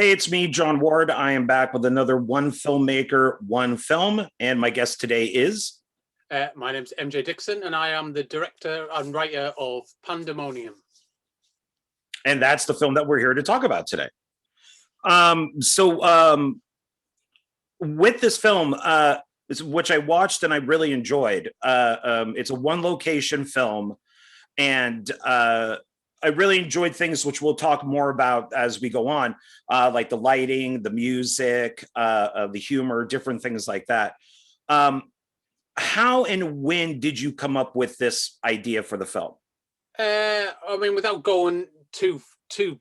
Hey, it's me, John Ward. I am back with another One Filmmaker, One Film. And my guest today is. My name's MJ Dixon, and I am the director and writer of Pandamonium. And that's the film that we're here to talk about today. So with this film, which I watched and I really enjoyed, it's a one location film. And I really enjoyed things which we'll talk more about as we go on, like the lighting, the music, the humor, different things like that. How and when did you come up with this idea for the film? I mean, without going too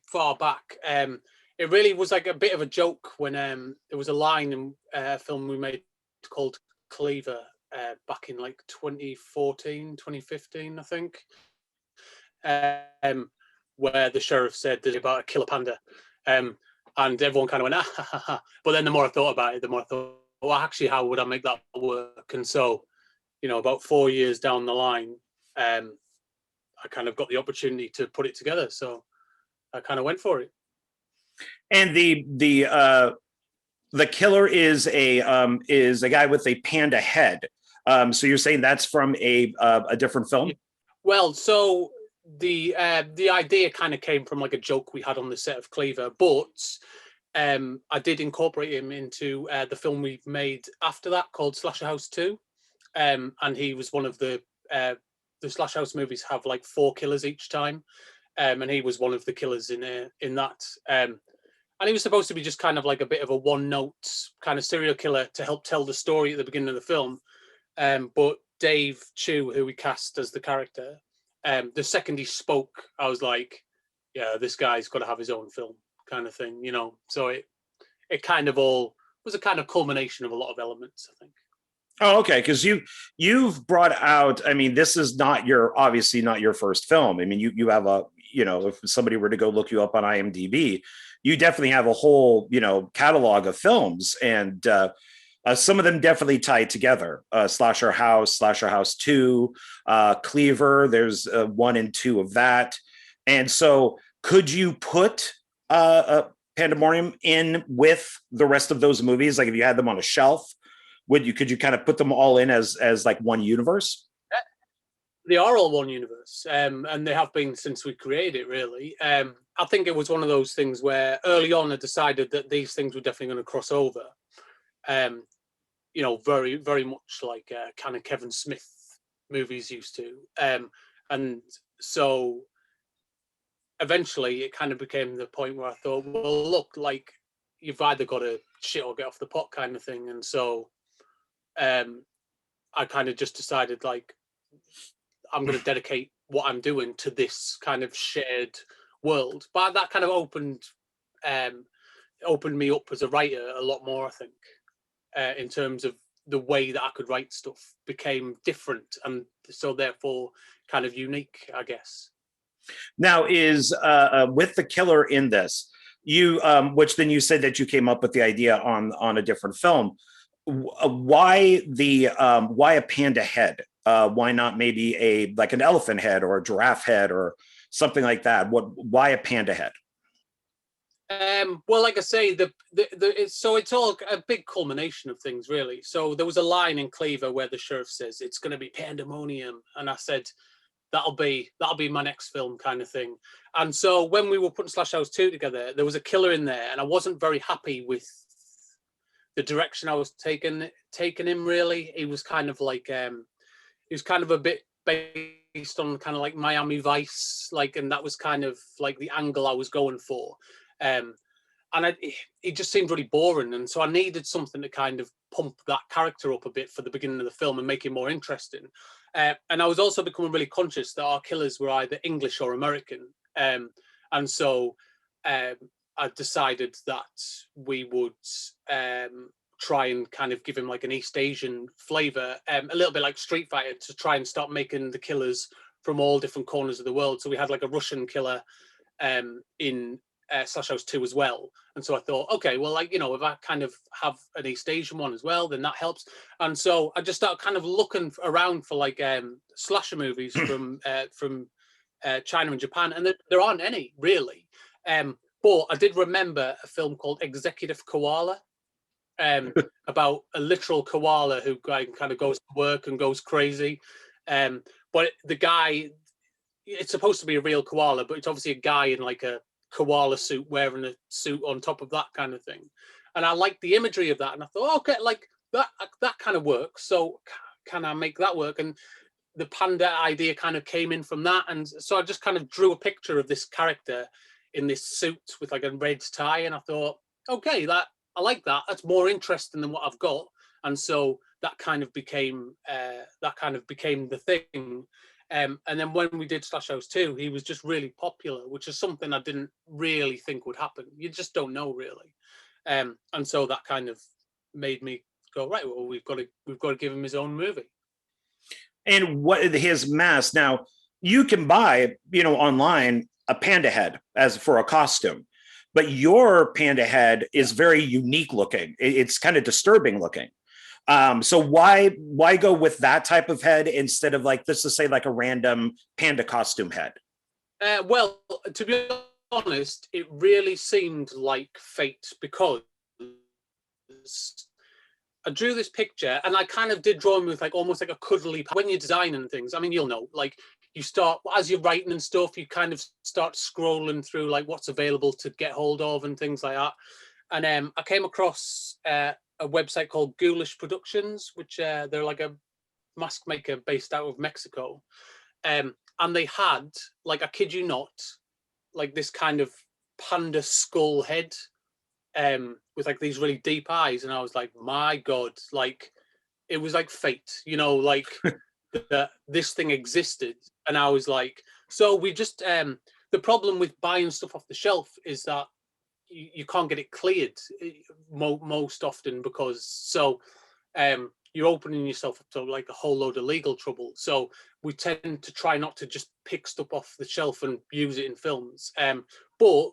far back, it really was like a bit of a joke when there was a line in a film we made called Cleaver back in like 2014, 2015, I think. Where the sheriff said that about a killer panda, and everyone kind of went, ah, ha, ha, ha. But then the more I thought about it, the more I thought, well, actually, how would I make that work? And so, about 4 years down the line, I kind of got the opportunity to put it together. So I kind of went for it. And the killer is a guy with a panda head. So you're saying that's from a different film? Well, so the idea kind of came from like a joke we had on the set of Cleaver, but I did incorporate him into the film we've made after that called Slasher House 2, and he was one of the Slasher House movies have like 4 killers each time, and he was one of the killers in that. And he was supposed to be just kind of like a bit of a one-note kind of serial killer to help tell the story at the beginning of the film. But Dave Chu, who we cast as the character, the second he spoke, I was like, yeah, this guy's got to have his own film kind of thing, So it kind of all was a kind of culmination of a lot of elements, I think. Oh, okay. Because you've brought out, I mean, this is obviously not your first film. I mean, you have if somebody were to go look you up on IMDb, you definitely have a whole, catalog of films, and some of them definitely tie together. Slasher House 2, Cleaver, there's 1 and 2 of that. And so could you put Pandamonium in with the rest of those movies? Like if you had them on a shelf, could you kind of put them all in as like one universe? They are all one universe, and they have been since we created it, really. I think it was one of those things where early on I decided that these things were definitely going to cross over. Very, very much like kind of Kevin Smith movies used to. And so eventually it kind of became the point where I thought, well, look, like you've either got to shit or get off the pot kind of thing. And so I kind of just decided, like, I'm going to dedicate what I'm doing to this kind of shared world. But that kind of opened me up as a writer a lot more, I think, in terms of the way that I could write stuff became different, and so therefore kind of unique, I guess. Now, is with the killer in this, which then you said that you came up with the idea on a different film. Why a panda head? Why not maybe like an elephant head or a giraffe head or something like that? Why a panda head? Well, like I say, it's all a big culmination of things, really. So there was a line in Cleaver where the sheriff says it's going to be Pandamonium, and I said that'll be my next film, kind of thing. And so when we were putting Slash House 2 together, there was a killer in there, and I wasn't very happy with the direction I was taking him. Really, he was kind of like he was kind of a bit based on kind of like Miami Vice, like, and that was kind of like the angle I was going for. And it just seemed really boring, and so I needed something to kind of pump that character up a bit for the beginning of the film and make it more interesting. And I was also becoming really conscious that our killers were either English or American, and so I decided that we would try and kind of give him like an East Asian flavor, a little bit like Street Fighter, to try and start making the killers from all different corners of the world. So we had like a Russian killer in Slash House 2 as well. And so I thought, okay, well, like, if I kind of have an East Asian one as well, then that helps. And so I just started kind of looking around for like slasher movies from China and Japan, and there aren't any really. But I did remember a film called Executive Koala, about a literal koala who kind of goes to work and goes crazy. But the guy, it's supposed to be a real koala, but it's obviously a guy in like a koala suit wearing a suit on top of that kind of thing. And I liked the imagery of that, and I thought, okay, like that kind of works. So can I make that work? And the panda idea kind of came in from that, and so I just kind of drew a picture of this character in this suit with like a red tie, and I thought, okay, I like that. That's more interesting than what I've got, and so that kind of became the thing. And then when we did Slash House 2, he was just really popular, which is something I didn't really think would happen. You just don't know really, and so that kind of made me go, right, well, we've got to give him his own movie. And what his mask now, you can buy, online a panda head as for a costume, but your panda head is very unique looking. It's kind of disturbing looking. So why go with that type of head instead of like, let's just say like a random panda costume head? Well, to be honest, it really seemed like fate, because I drew this picture and I kind of did draw him with like almost like a cuddly. When you're designing things, I mean, you'll know, like you start as you're writing and stuff, you kind of start scrolling through like what's available to get hold of and things like that. And I came across a website called Ghoulish Productions, which they're like a mask maker based out of Mexico. And they had, like, I kid you not, like this kind of panda skull head with like these really deep eyes. And I was like, my God, like it was like fate, like this thing existed. And I was like, so we just, the problem with buying stuff off the shelf is that you can't get it cleared most often, because you're opening yourself up to like a whole load of legal trouble. So we tend to try not to just pick stuff off the shelf and use it in films. But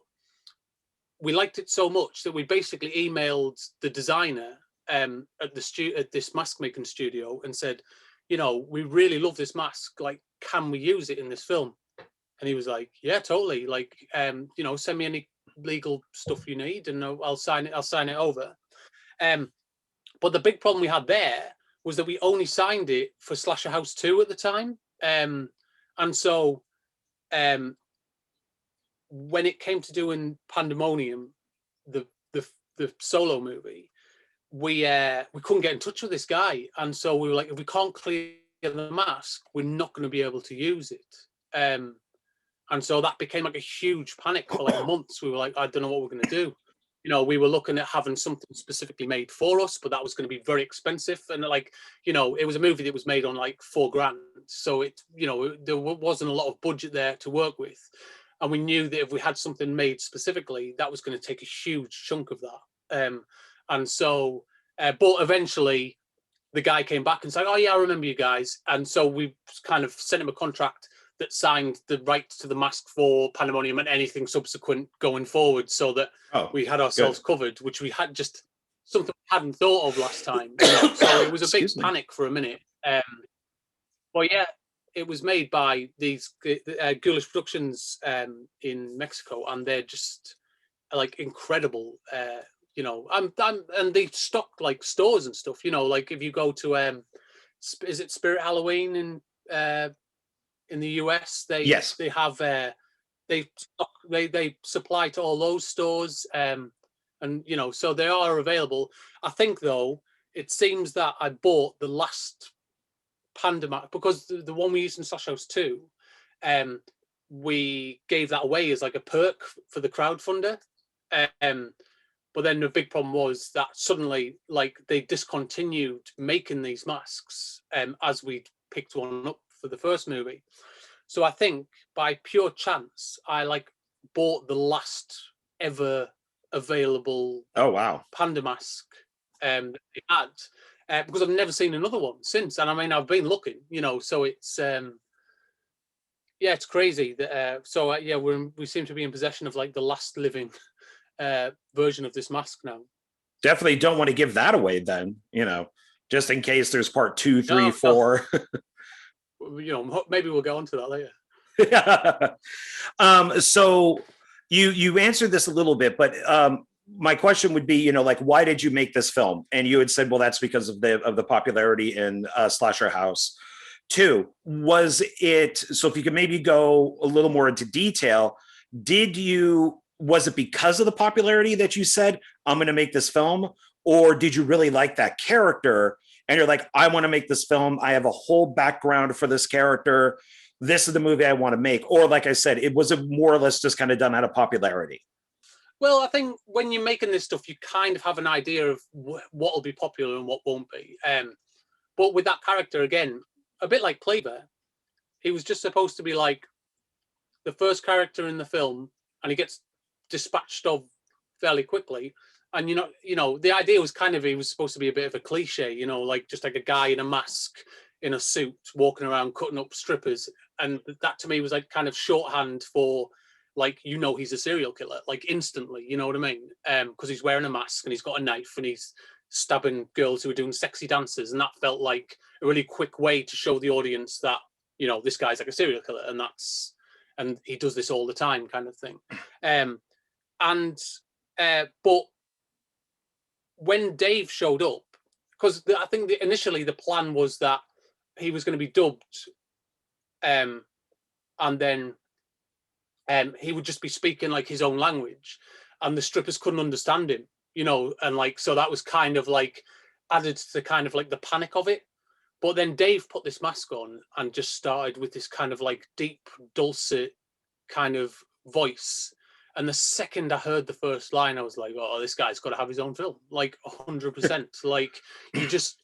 we liked it so much that we basically emailed the designer at this mask making studio and said, we really love this mask. Like, can we use it in this film? And he was like, yeah, totally. Like, send me any legal stuff you need and I'll sign it over. But the big problem we had there was that we only signed it for Slasher House 2 at the time. And so when it came to doing Pandamonium, the solo movie, we couldn't get in touch with this guy. And so we were like, if we can't clear the mask, we're not going to be able to use it. And so that became like a huge panic for like months. We were like, I don't know what we're going to do. We were looking at having something specifically made for us, but that was going to be very expensive. And like, it was a movie that was made on like $4,000. So it, there wasn't a lot of budget there to work with. And we knew that if we had something made specifically, that was going to take a huge chunk of that. And so, but eventually the guy came back and said, oh yeah, I remember you guys. And so we kind of sent him a contract that signed the rights to the mask for Pandemonium and anything subsequent going forward, so that we had ourselves covered, which we had just something we hadn't thought of last time. So it was a big panic for a minute. But yeah, it was made by these Ghoulish Productions in Mexico, and they're just like incredible. And they stock like stores and stuff. Like if you go to is it Spirit Halloween in the US, they have they supply to all those stores, and so they are available. I think though it seems that I bought the last Panda, because the one we used in Slash House 2, we gave that away as like a perk for the crowdfunder. But then the big problem was that suddenly, like, they discontinued making these masks as we picked one up for the first movie. So I think by pure chance, I like bought the last ever available panda mask that they had, because I've never seen another one since. And I mean, I've been looking, so it's it's crazy that we seem to be in possession of like the last living version of this mask now. Definitely don't want to give that away then, just in case there's part 2, 3, 4. Maybe we'll go on to that later. So You answered this a little bit, but my question would be, like, why did you make this film? And you had said, well, that's because of the popularity in Slasher House. Two, was it, so if you could maybe go a little more into detail, was it because of the popularity that you said, I'm going to make this film? Or did you really like that character and you're like, I want to make this film. I have a whole background for this character. This is the movie I want to make. Or like I said, it was more or less just kind of done out of popularity. Well, I think when you're making this stuff, you kind of have an idea of what will be popular and what won't be. But with that character, again, a bit like Cleaver, he was just supposed to be like the first character in the film, and he gets dispatched of fairly quickly. And the idea was kind of he was supposed to be a bit of a cliche, like just like a guy in a mask in a suit walking around cutting up strippers, and that to me was like kind of shorthand for like he's a serial killer like instantly, you know what I mean? Because he's wearing a mask and he's got a knife and he's stabbing girls who are doing sexy dances, and that felt like a really quick way to show the audience that this guy's like a serial killer, and he does this all the time kind of thing. But when Dave showed up, because I think initially the plan was that he was going to be dubbed, and then he would just be speaking like his own language, and the strippers couldn't understand him, and like so that was kind of like added to kind of like the panic of it. But then Dave put this mask on and just started with this kind of like deep, dulcet kind of voice. And the second I heard the first line, I was like, "Oh, this guy's got to have his own film, like 100%." Like you just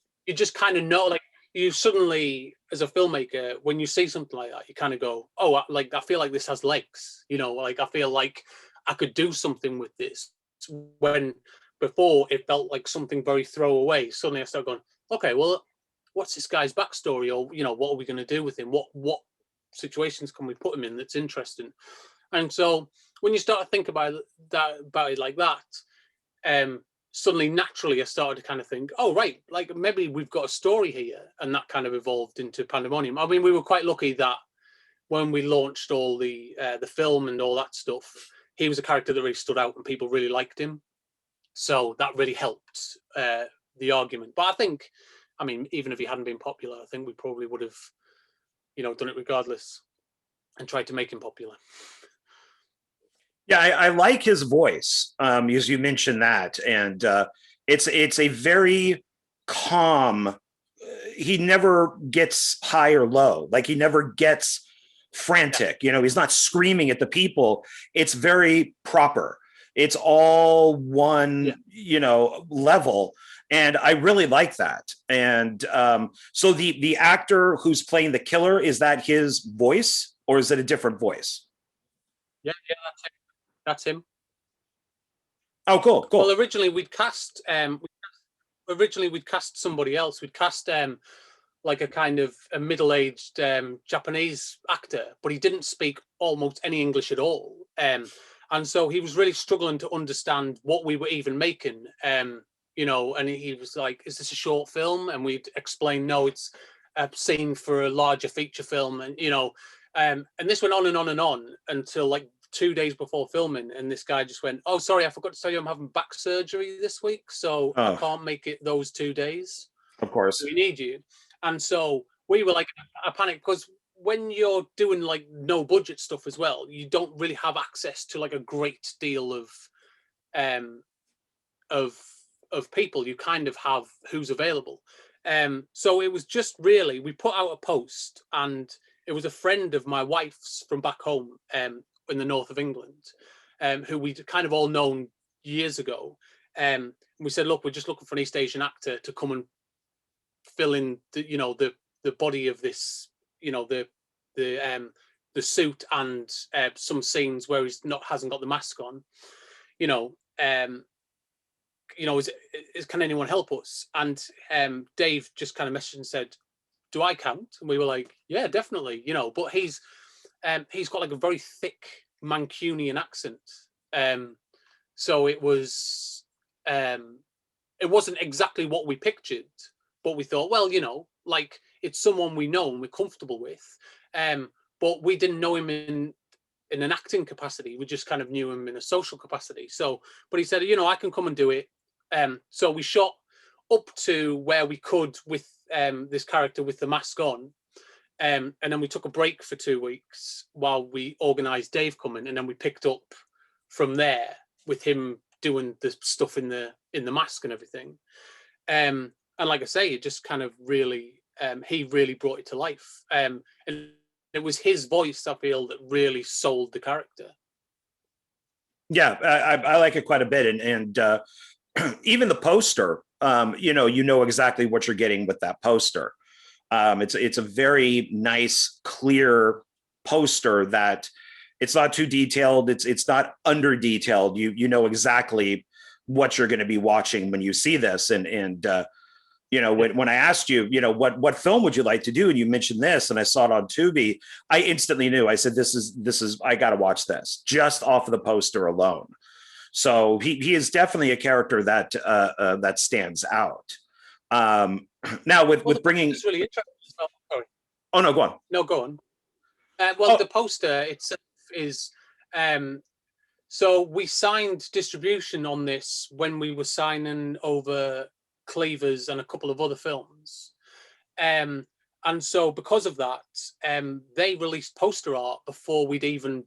kind of know, like you suddenly, as a filmmaker, when you see something like that, you kind of go, "Oh, I feel like this has legs," like I feel like I could do something with this. When before it felt like something very throwaway. Suddenly I start going, "Okay, well, what's this guy's backstory, or what are we going to do with him? What situations can we put him in that's interesting?" And so when you start to think about it like that, suddenly naturally I started to kind of think, oh right, like maybe we've got a story here, and that kind of evolved into Pandamonium. I mean, we were quite lucky that when we launched all the film and all that stuff, he was a character that really stood out and people really liked him. So that really helped the argument. But I think, I mean, even if he hadn't been popular, I think we probably would have, done it regardless and tried to make him popular. Yeah, I like his voice, as you mentioned that, and it's a very calm. He never gets high or low. Like he never gets frantic. He's not screaming at the people. It's very proper. It's all one, level, and I really like that. And so the actor who's playing the killer, is that his voice or is it a different voice? Yeah, that's him. Oh, cool. Well, originally we'd cast somebody else. We'd cast like a kind of a middle-aged Japanese actor, but he didn't speak almost any English at all. And so he was really struggling to understand what we were even making. And he was like, "Is this a short film?" And we'd explain, "No, it's a scene for a larger feature film." And and this went on and on and on until like 2 days before filming, and this guy just went, "Oh, sorry, I forgot to tell you I'm having back surgery this week, so I can't make it those 2 days. Of course. We need you." And so we were like a panic, because when you're doing like no budget stuff as well, you don't really have access to like a great deal of people. You kind of have who's available. So it was just really, we put out a post, and it was a friend of my wife's from back home in the north of England, who we'd kind of all known years ago. We said, "Look, we're just looking for an East Asian actor to come and fill in the body of this, the suit and some scenes where hasn't got the mask on. Can anyone help us?" And Dave just kind of messaged and said, "Do I count?" And we were like, "Yeah, definitely." But he's got like a very thick Mancunian accent. So it wasn't exactly what we pictured, but we thought, well, like it's someone we know and we're comfortable with. But we didn't know him in in an acting capacity. We just kind of knew him in a social capacity. So, but he said, I can come and do it. So we shot up to where we could with this character with the mask on. And then we took a break for 2 weeks while we organised Dave coming, and then we picked up from there with him doing the stuff in the mask and everything. And like I say, it just kind of really, he really brought it to life. And it was his voice, I feel, that really sold the character. Yeah, I like it quite a bit, and even the poster, you know exactly what you're getting with that poster. It's a very nice, clear poster that it's not too detailed. It's not under detailed. You know exactly what you're going to be watching when you see this. And when I asked you, what film would you like to do, and you mentioned this, and I saw it on Tubi, I instantly knew. I said, this is I got to watch this just off of the poster alone. So he is definitely a character that that stands out. Now with bringing, it's really interesting. Oh, sorry. Oh no, go on. No, go on. The poster itself is. So we signed distribution on this when we were signing over Cleavers and a couple of other films, and so because of that, they released poster art before we'd even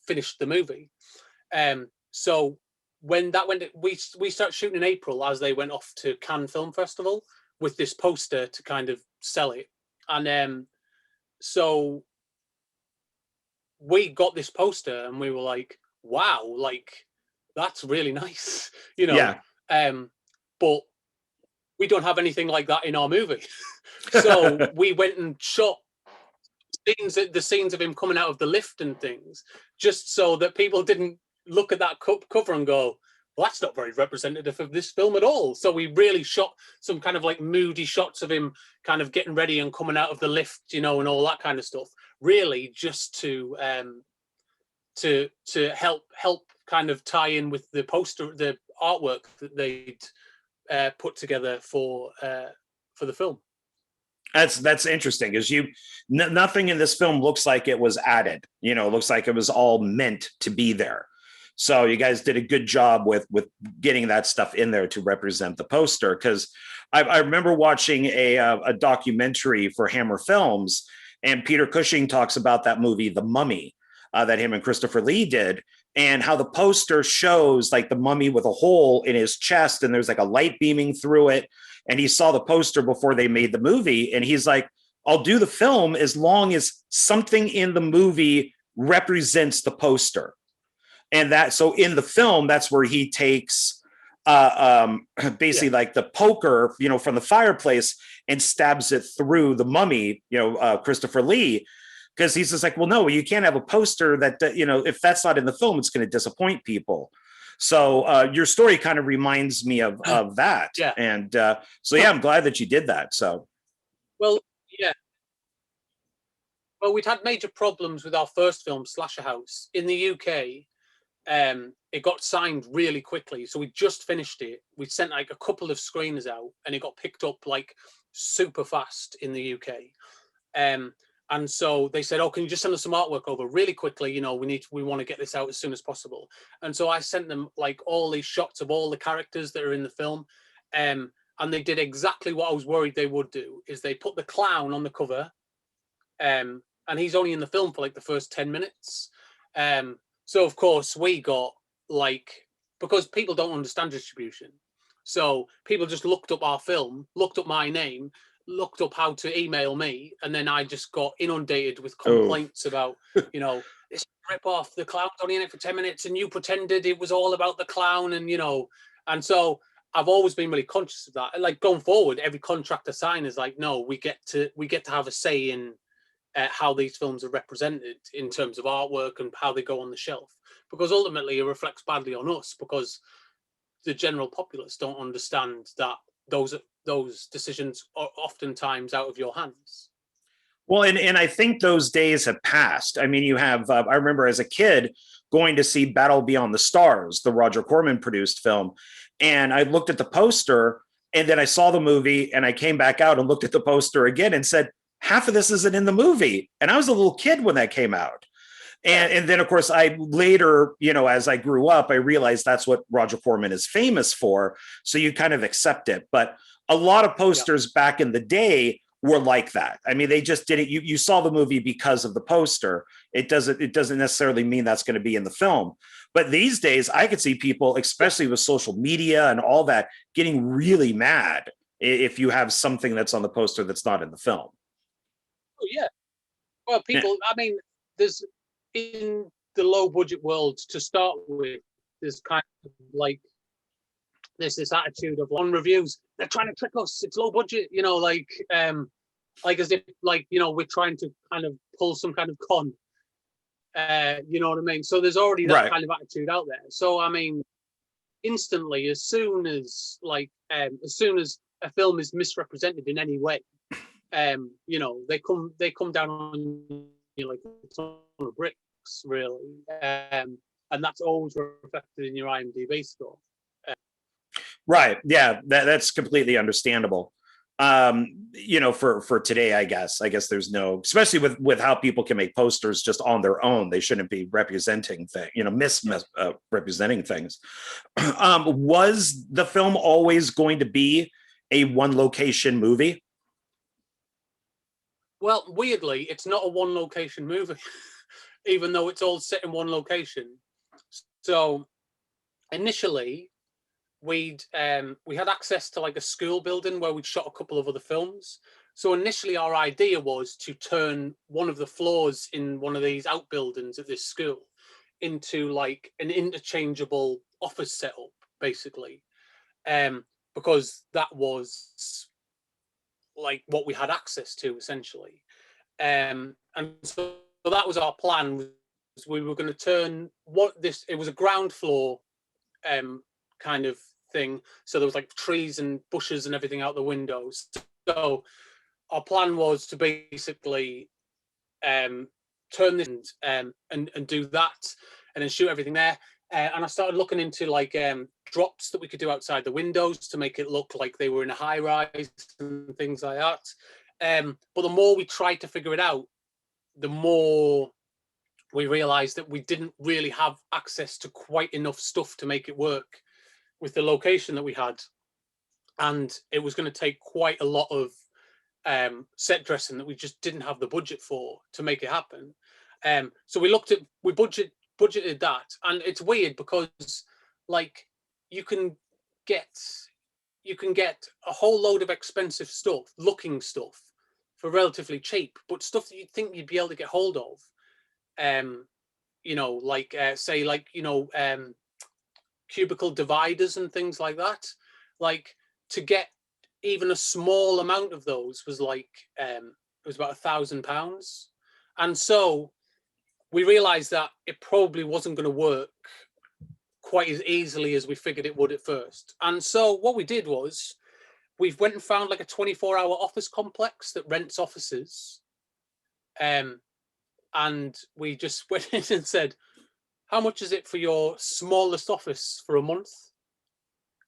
finished the movie. So when we started shooting in April, as they went off to Cannes Film Festival with this poster to kind of sell it, and so we got this poster and we were like, wow, like that's really nice, Yeah. But we don't have anything like that in our movie. So we went and shot the scenes of him coming out of the lift and things, just so that people didn't look at that cover and go, well, that's not very representative of this film at all. So we really shot some kind of like moody shots of him kind of getting ready and coming out of the lift, and all that kind of stuff, really just to help kind of tie in with the poster, the artwork that they'd put together for the film. That's interesting, because nothing in this film looks like it was added. It looks like it was all meant to be there. So you guys did a good job with getting that stuff in there to represent the poster. Because I remember watching a documentary for Hammer Films, and Peter Cushing talks about that movie, The Mummy, that him and Christopher Lee did, and how the poster shows like the mummy with a hole in his chest, and there's like a light beaming through it. And he saw the poster before they made the movie, and he's like, I'll do the film as long as something in the movie represents the poster. And so in the film, that's where he takes basically like the poker, from the fireplace, and stabs it through the mummy, Christopher Lee, because he's just like, well, no, you can't have a poster that, if that's not in the film, it's going to disappoint people. So your story kind of reminds me of that. Yeah. And so, yeah, I'm glad that you did that. So, well, yeah. Well, we'd had major problems with our first film, Slasher House, in the UK. It got signed really quickly, so we just finished it. We sent like a couple of screeners out, and it got picked up like super fast in the UK. And so they said, "Oh, can you just send us some artwork over really quickly? We want to get this out as soon as possible." And so I sent them like all these shots of all the characters that are in the film, and they did exactly what I was worried they would do. Is they put the clown on the cover, and he's only in the film for like the first 10 minutes. So of course we got because people don't understand distribution. So people just looked up our film, looked up my name, looked up how to email me, and then I just got inundated with complaints about, this rip off, the clown's only in it for 10 minutes and you pretended it was all about the clown, and so I've always been really conscious of that. Like going forward, every contract I sign is like, no, we get to have a say in how these films are represented in terms of artwork and how they go on the shelf, because ultimately it reflects badly on us, because the general populace don't understand that those decisions are oftentimes out of your hands. Well, and I think those days have passed. I mean, you have, I remember as a kid going to see Battle Beyond the Stars, the Roger Corman produced film. And I looked at the poster, and then I saw the movie, and I came back out and looked at the poster again and said, half of this isn't in the movie. And I was a little kid when that came out. And then of course I later, as I grew up, I realized that's what Roger Corman is famous for. So you kind of accept it. But a lot of Yeah. posters back in the day were like that. I mean, they just did it. You saw the movie because of the poster. It doesn't necessarily mean that's going to be in the film. But these days I could see people, especially with social media and all that, getting really mad if you have something that's on the poster that's not in the film. Oh yeah. Well, Yeah. people. I mean, there's in the low budget world to start with. There's kind of like there's this attitude of on reviews they're trying to trick us. It's low budget, like as if we're trying to kind of pull some kind of con. You know what I mean? So there's already that Right. kind of attitude out there. So I mean, instantly, as soon as a film is misrepresented in any way, they come down on you like a ton of bricks, really, and that's always reflected in your IMDb score. Right. Yeah, that's completely understandable. For today, I guess there's no, especially with how people can make posters just on their own. They shouldn't be representing things, representing things. Was the film always going to be a one location movie? Well, weirdly, it's not a one location movie, even though it's all set in one location. So initially, we had access to like a school building where we'd shot a couple of other films. So initially, our idea was to turn one of the floors in one of these outbuildings at this school into like an interchangeable office setup, basically, because that was like what we had access to essentially. And so that was our plan. Was we were going to turn it was a ground floor kind of thing. So there was like trees and bushes and everything out the windows. So our plan was to basically turn this and do that and then shoot everything there. And I started looking into like drops that we could do outside the windows to make it look like they were in a high rise and things like that. But the more we tried to figure it out, the more we realized that we didn't really have access to quite enough stuff to make it work with the location that we had. And it was going to take quite a lot of set dressing that we just didn't have the budget for to make it happen. So we budgeted that, and it's weird because like you can get a whole load of expensive stuff, looking stuff, for relatively cheap, but stuff that you'd think you'd be able to get hold of, cubicle dividers and things like that. Like to get even a small amount of those was like it was about £1,000, and so we realized that it probably wasn't going to work quite as easily as we figured it would at first. And so what we did was we went and found like a 24-hour office complex that rents offices. And we just went in and said, how much is it for your smallest office for a month?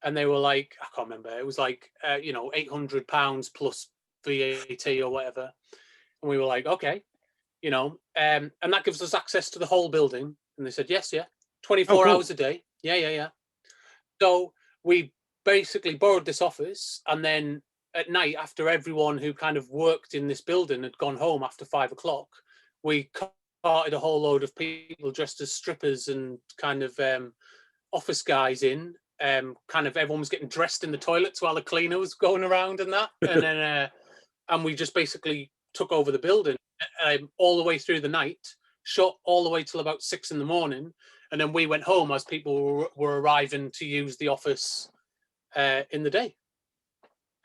And they were like, I can't remember. It was like, £800 plus VAT or whatever. And we were like, okay, and that gives us access to the whole building. And they said, yes, yeah, 24 cool. hours a day. Yeah. So we basically borrowed this office, and then at night, after everyone who kind of worked in this building had gone home after 5 o'clock, we carted a whole load of people dressed as strippers and kind of office guys in. Kind of everyone was getting dressed in the toilets while the cleaner was going around and that. And then and we just basically took over the building all the way through the night, shot all the way till about 6 a.m. And then we went home as people were arriving to use the office in the day.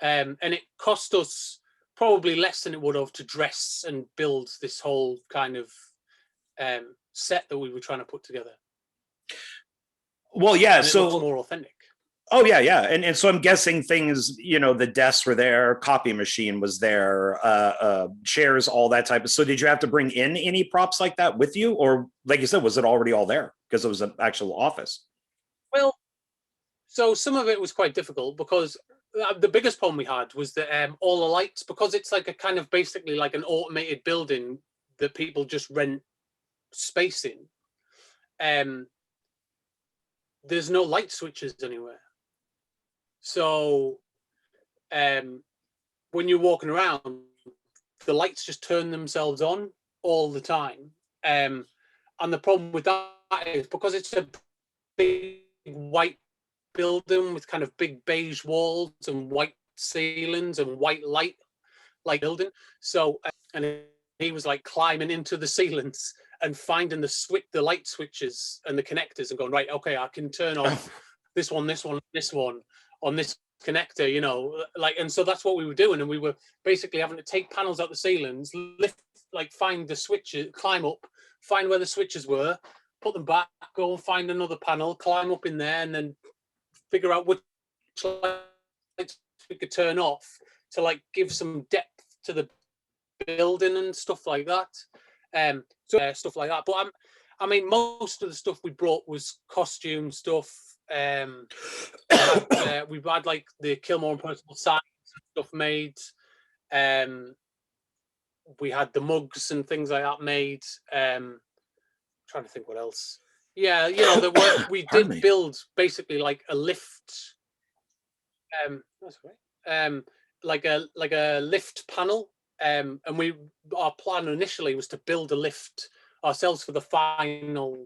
And it cost us probably less than it would have to dress and build this whole kind of set that we were trying to put together. Well, yeah, and it looks more authentic. Oh yeah. And so I'm guessing things, the desks were there, copy machine was there, chairs, all that type of. So did you have to bring in any props like that with you, or like you said, was it already all there because it was an actual office? Well, so some of it was quite difficult because the biggest problem we had was that all the lights, because it's like a kind of basically like an automated building that people just rent spacing, there's no light switches anywhere. So when you're walking around, the lights just turn themselves on all the time. And the problem with that is because it's a big white building with kind of big beige walls and white ceilings and white light like building. So and he was like climbing into the ceilings and finding the light switches and the connectors and going, right, okay, I can turn off this one on this connector, you know, like, and so that's what we were doing. And we were basically having to take panels out the ceilings, lift, like find the switches, climb up, find where the switches were, put them back, go and find another panel, climb up in there, and then figure out which lights we could turn off to like give some depth to the building and stuff like that. Stuff like that. But I mean, most of the stuff we brought was costume stuff. We had like the Kilmore and Personal Science stuff made. We had the mugs and things like that made. Trying to think what else. Yeah, you know, we did build basically like a lift. That's right. Like a lift panel. And our plan initially was to build a lift ourselves for the final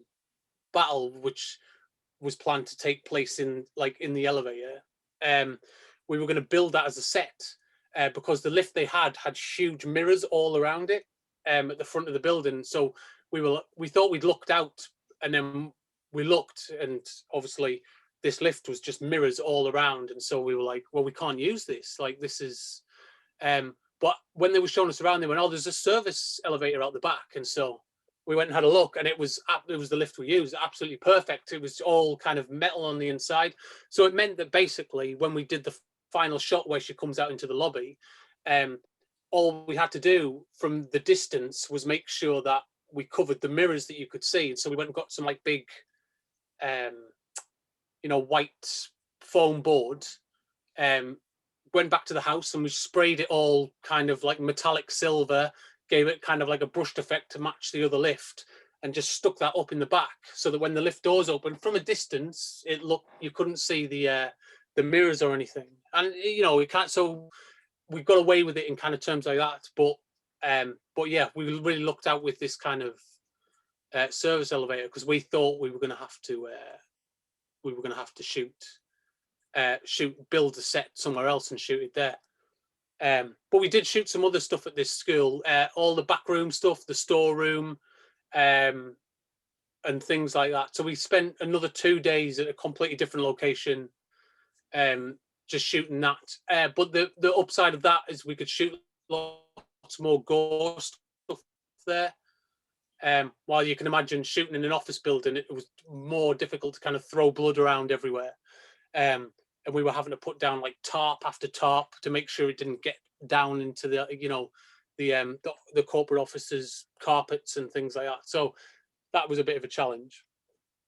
battle, which was planned to take place in the elevator. We were going to build that as a set because the lift they had huge mirrors all around it at the front of the building. So we thought we'd looked out, and then we looked, and obviously this lift was just mirrors all around. And so we were like, well, we can't use this. Like, this is. But when they were showing us around, they went, oh, there's a service elevator out the back. And so we went and had a look, and it was the lift we used, absolutely perfect. It was all kind of metal on the inside. So it meant that basically when we did the final shot where she comes out into the lobby, all we had to do from the distance was make sure that we covered the mirrors that you could see. And so we went and got some like big, white foam board, went back to the house, and we sprayed it all kind of like metallic silver, gave it kind of like a brushed effect to match the other lift, and just stuck that up in the back so that when the lift doors open from a distance, you couldn't see the mirrors or anything. And you know, so we got away with it in kind of terms like that. But yeah, we really looked out with this kind of service elevator because we thought we were going to have to build a set somewhere else and shoot it there. But we did shoot some other stuff at this school, all the backroom stuff, the storeroom, and things like that. So we spent another 2 days at a completely different location, just shooting that. But the upside of that is we could shoot lots more gore stuff there. While you can imagine shooting in an office building, it was more difficult to kind of throw blood around everywhere. And we were having to put down like tarp after tarp to make sure it didn't get down into the corporate offices' carpets and things like that. So that was a bit of a challenge.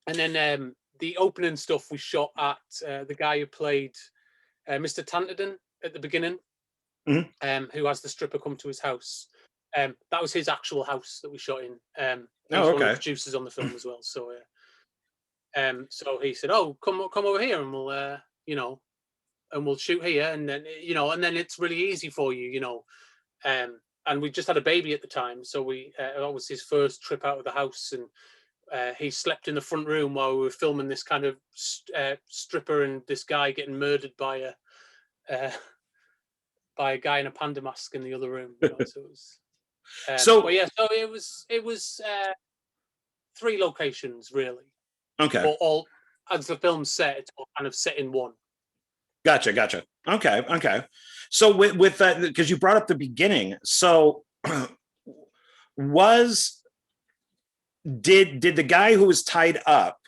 And then the opening stuff we shot at the guy who played Mr. Tanterden at the beginning, who has the stripper come to his house. That was his actual house that we shot in. He was one of the producers on the film as well. So so he said, "Oh, come over here, and we'll and we'll shoot here, and then and then it's really easy for you, And we just had a baby at the time, so that was his first trip out of the house, and he slept in the front room while we were filming this kind of stripper and this guy getting murdered by a guy in a panda mask in the other room. So it was. So it was 3 locations really. Okay. But all as the film's set, it's all kind of set in one. Gotcha. Okay. So with that, because you brought up the beginning, so did the guy who was tied up,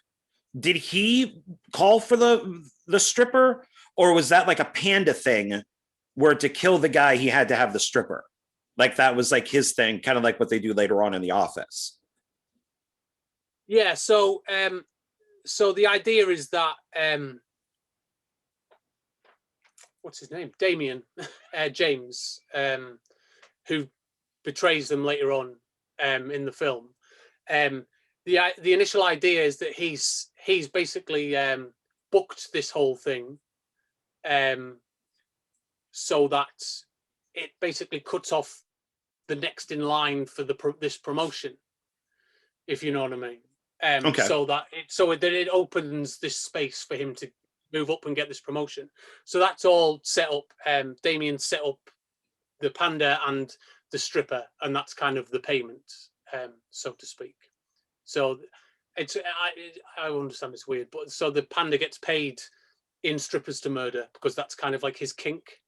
did he call for the stripper, or was that like a panda thing where to kill the guy he had to have the stripper? Like that was like his thing, kind of like what they do later on in The Office. Yeah, so the idea is that what's his name? Damien James, who betrays them later on in the film. The initial idea is that he's basically booked this whole thing, so that it basically cuts off the next in line for this promotion, if you know what I mean. Okay. So that it opens this space for him to move up and get this promotion. So that's all set up. Damien set up the panda and the stripper, and that's kind of the payment, so to speak. So it's I understand it's weird, but so the panda gets paid in strippers to murder because that's kind of like his kink,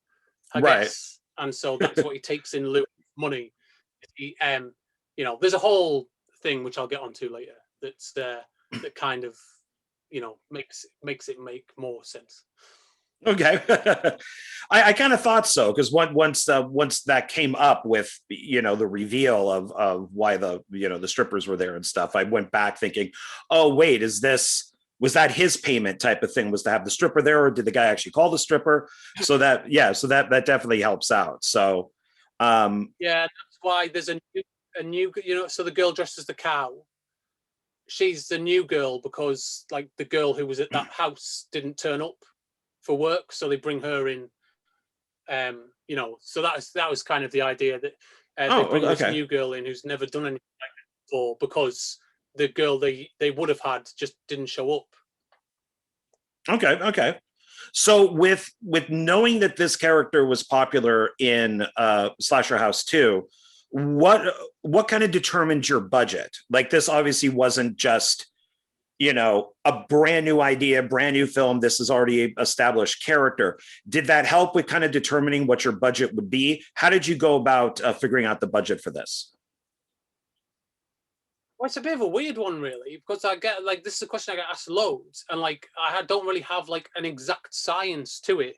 I guess. And so that's what he takes in lieu of money. He, there's a whole thing which I'll get onto later that's that kind of makes it make more sense. Okay. I kind of thought so, because once that came up with the reveal of why the strippers were there and stuff, I went back thinking, oh wait, was that his payment type of thing, was to have the stripper there, or did the guy actually call the stripper? So that definitely helps out. So yeah, that's why there's a new so the girl dressed as the cow, she's the new girl because like the girl who was at that house didn't turn up for work, so they bring her in. So that was kind of the idea, that they bring this new girl in who's never done anything like that before, because the girl they would have had just didn't show up. Okay. So with knowing that this character was popular in Slasher House 2, what kind of determined your budget? Like, this obviously wasn't just a brand new idea, brand new film. This is already an established character. Did that help with kind of determining what your budget would be? How did you go about figuring out the budget for this? Well, it's a bit of a weird one, really, because I get this is a question I get asked loads, and I don't really have an exact science to it.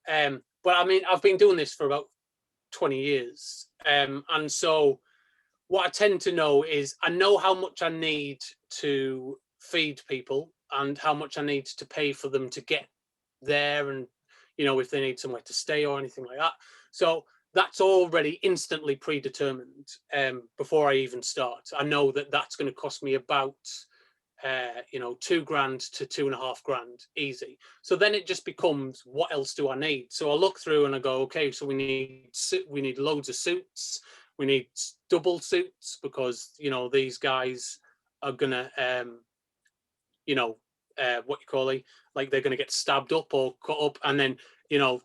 But I mean, I've been doing this for about 20 years, and so what I tend to know is I know how much I need to feed people and how much I need to pay for them to get there, and if they need somewhere to stay or anything like that. So that's already instantly predetermined before I even start. I know that that's going to cost me about $2,000 to $2,500 easy. So then it just becomes, what else do I need? So I look through and I go, okay, so we need loads of suits, we need double suits, because these guys are gonna they're going to get stabbed up or cut up, and then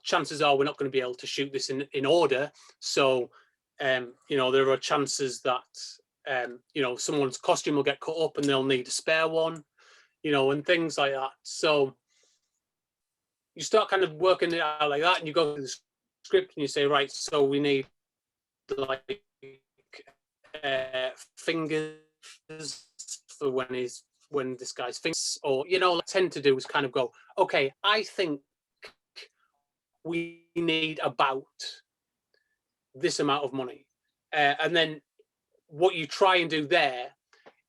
chances are we're not going to be able to shoot this in order. So there are chances that someone's costume will get cut up and they'll need a spare one, and things like that. So you start kind of working it out like that, and you go through the script and you say, right, so we need fingers for when this guy's fingers, or I tend to do is kind of go, okay, I think we need about this amount of money, and then what you try and do there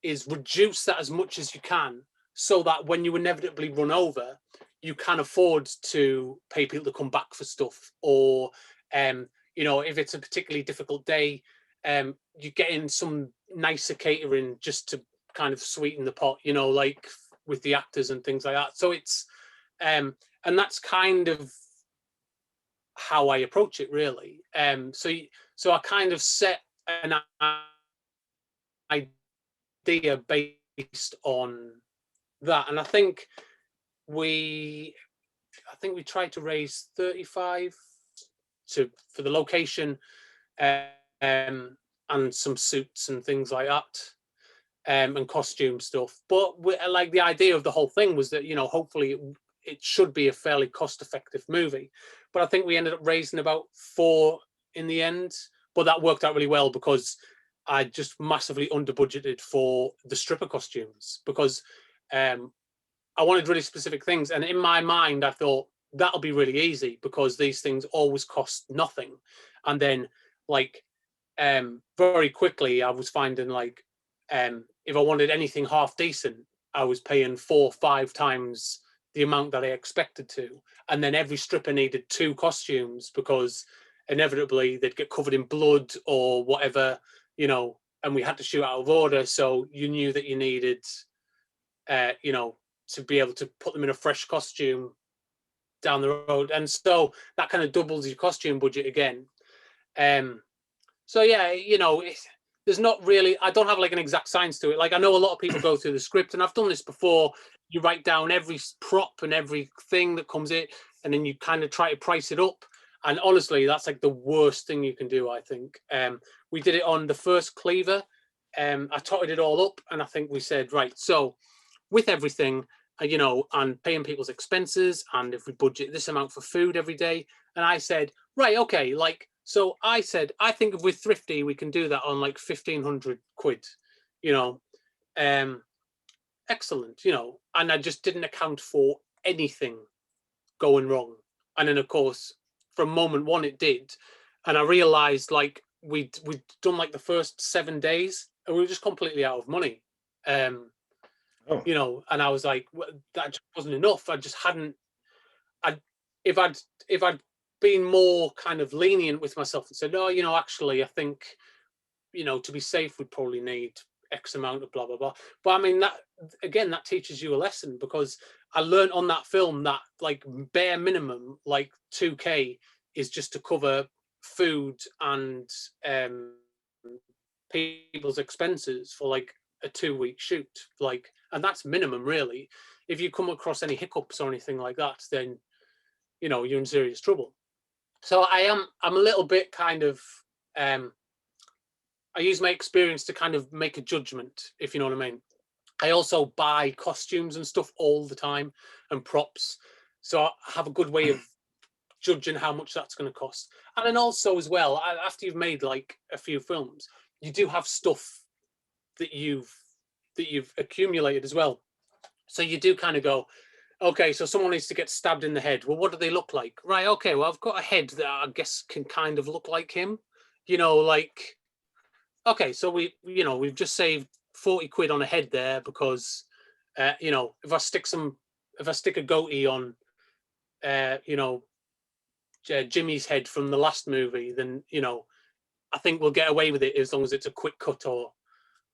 is reduce that as much as you can, so that when you inevitably run over, you can afford to pay people to come back for stuff, or if it's a particularly difficult day, you get in some nicer catering just to kind of sweeten the pot, with the actors and things like that. So it's and that's kind of how I approach it, really. So I kind of set an idea based on that, and I think we tried to raise 35 for the location, and some suits and things like that, and costume stuff. But the idea of the whole thing was that hopefully it should be a fairly cost-effective movie. But I think we ended up raising about 4 in the end. But that worked out really well because I just massively under-budgeted for the stripper costumes, because I wanted really specific things. And in my mind, I thought that'll be really easy because these things always cost nothing. And then very quickly I was finding if I wanted anything half decent, I was paying 4 or 5 times the amount that I expected to. And then every stripper needed 2 costumes because inevitably they'd get covered in blood or whatever, and we had to shoot out of order. So you knew that you needed, to be able to put them in a fresh costume down the road. And so that kind of doubles your costume budget again. So yeah, there's not really, I don't have like an exact science to it. Like I know a lot of people go through the script, and I've done this before. You write down every prop and everything that comes in, and then you kind of try to price it up. And honestly, that's like the worst thing you can do, I think. We did it on the first Cleaver. I totted it all up, and I think we said, right, so with everything, and paying people's expenses, and if we budget this amount for food every day, and I said, right, okay, like, so I said, I think if we're thrifty, we can do that on like 1,500 quid, excellent, and I just didn't account for anything going wrong. And then of course, from moment one, it did. And I realized like we'd done like the first 7 days and we were just completely out of money. And I was like, well, that just wasn't enough. I just hadn't, if I'd been more kind of lenient with myself and said, no, actually, I think, to be safe, we'd probably need X amount of blah, blah, blah. But I mean, that teaches you a lesson, because I learned on that film that like bare minimum, like 2K is just to cover food and people's expenses for like a 2-week shoot. Like, and that's minimum really. If you come across any hiccups or anything like that, then, you're in serious trouble. So I'm a little bit kind of, I use my experience to kind of make a judgment, if you know what I mean. I also buy costumes and stuff all the time and props. So I have a good way of judging how much that's going to cost. And then also as well, after you've made like a few films, you do have stuff that you've accumulated as well. So you do kind of go, okay, so someone needs to get stabbed in the head. Well, what do they look like? Right, okay, well, I've got a head that I guess can kind of look like him. Like, okay, so we've just saved 40 quid on a head there because, if I stick a goatee on, Jimmy's head from the last movie, then, I think we'll get away with it as long as it's a quick cut or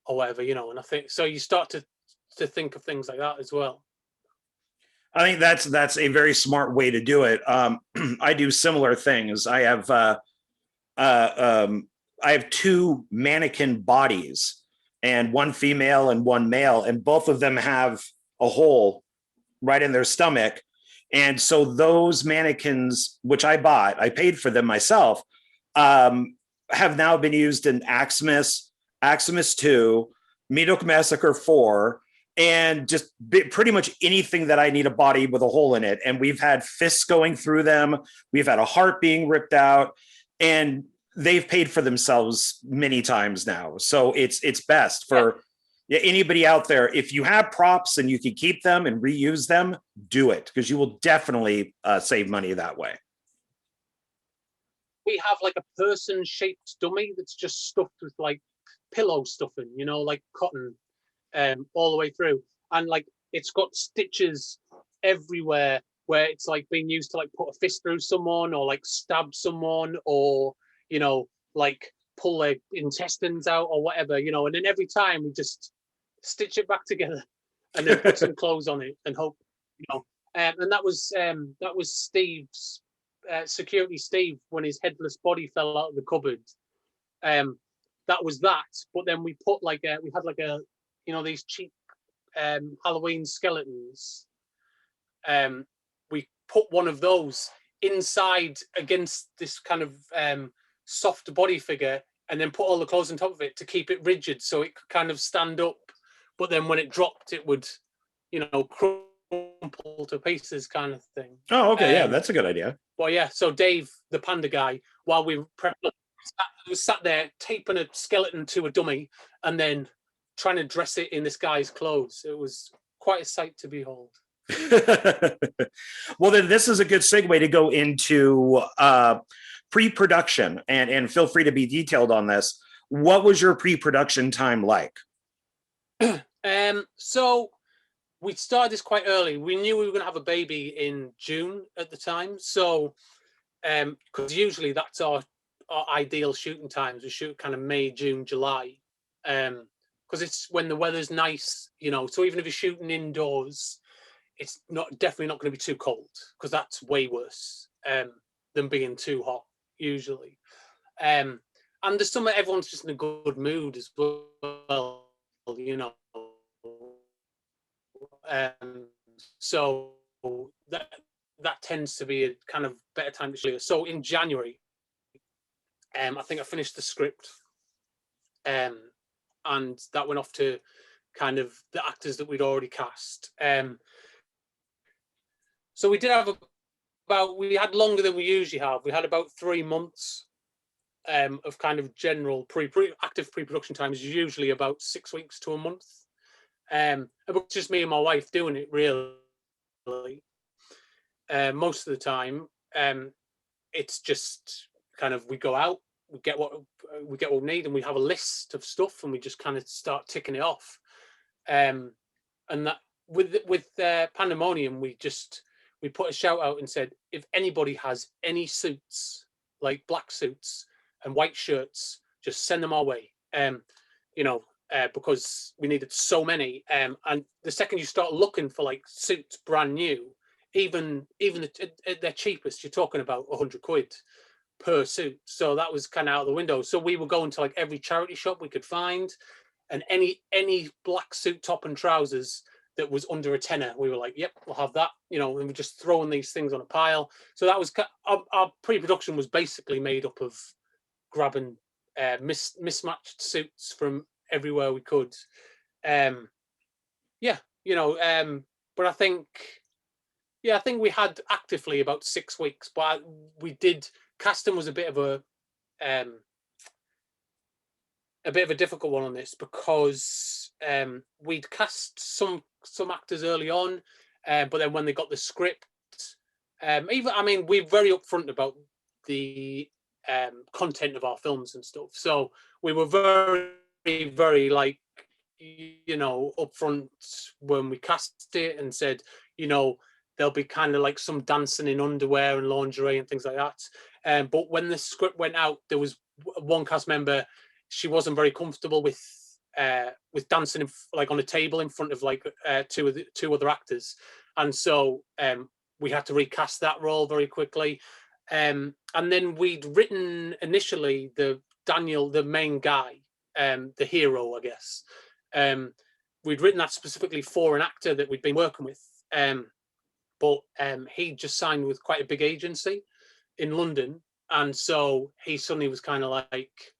whatever, and I think, so you start to think of things like that as well. I think that's a very smart way to do it. I do similar things. I have 2 mannequin bodies, and one female and one male, and both of them have a hole right in their stomach. And so those mannequins, which I paid for them myself, have now been used in Axmas 2, Meathook Massacre 4, and just pretty much anything that I need a body with a hole in it. And we've had fists going through them. We've had a heart being ripped out, and they've paid for themselves many times now. So it's best for anybody out there. If you have props and you can keep them and reuse them, do it, because you will definitely save money that way. We have like a person-shaped dummy that's just stuffed with like pillow stuffing, like cotton, all the way through, and like it's got stitches everywhere where it's like being used to like put a fist through someone or like stab someone or like pull their intestines out or whatever, and then every time we just stitch it back together and then put some clothes on it and hope, and that was Steve's security Steve when his headless body fell out of the cupboard. That was that, but then we put like we had like a these cheap Halloween skeletons. We put one of those inside against this kind of soft body figure, and then put all the clothes on top of it to keep it rigid so it could kind of stand up. But then when it dropped, it would, crumple to pieces, kind of thing. Oh, okay, yeah, that's a good idea. Well, yeah. So Dave, the panda guy, while we was sat there taping a skeleton to a dummy, and then trying to dress it in this guy's clothes. It was quite a sight to behold. Well, then this is a good segue to go into pre-production, and feel free to be detailed on this. What was your pre-production time like? So we started this quite early. We knew we were going to have a baby in June at the time. So, because usually that's our ideal shooting times. We shoot kind of May, June, July. because it's when the weather's nice, you know. So even if you're shooting indoors, it's definitely not going to be too cold, because that's way worse than being too hot usually. And the summer, everyone's just in a good mood as well, you know. Um, so that tends to be a kind of better time to shoot. So in January, I think I finished the script, and that went off to kind of the actors that we'd already cast. So we did have we had longer than we usually have. We had about 3 months of kind of general active pre-production time, is usually about 6 weeks to a month. It was just me and my wife doing it, really. Most of the time, it's just kind of, we go out, we get what we need, and we have a list of stuff, and we just kind of start ticking it off. And that with Pandamonium, we put a shout out and said, if anybody has any suits, like black suits and white shirts, just send them our way. You know, because we needed so many. And the second you start looking for like suits brand new, even at their cheapest, you're talking about £100 per suit. So that was kind of out the window. So we were going to like every charity shop we could find, and any black suit top and trousers that was under a tenner, we were like, yep, we'll have that, you know. And we're just throwing these things on a pile. So that was our pre-production was basically made up of grabbing mismatched suits from everywhere we could. Yeah, you know, but I think we had actively about 6 weeks, but we did, casting was a bit of a difficult one on this, because we'd cast some actors early on, but then when they got the script, we're very upfront about the content of our films and stuff. So we were very, very, like, you know, upfront when we cast it, and said, you know, there'll be kind of like some dancing in underwear and lingerie and things like that. But when the script went out, there was one cast member, she wasn't very comfortable with dancing like on a table in front of like two other actors, and so we had to recast that role very quickly. And then we'd written initially Daniel, the main guy, the hero, I guess. We'd written that specifically for an actor that we'd been working with, but he just signed with quite a big agency in London, and so he suddenly was kind of like,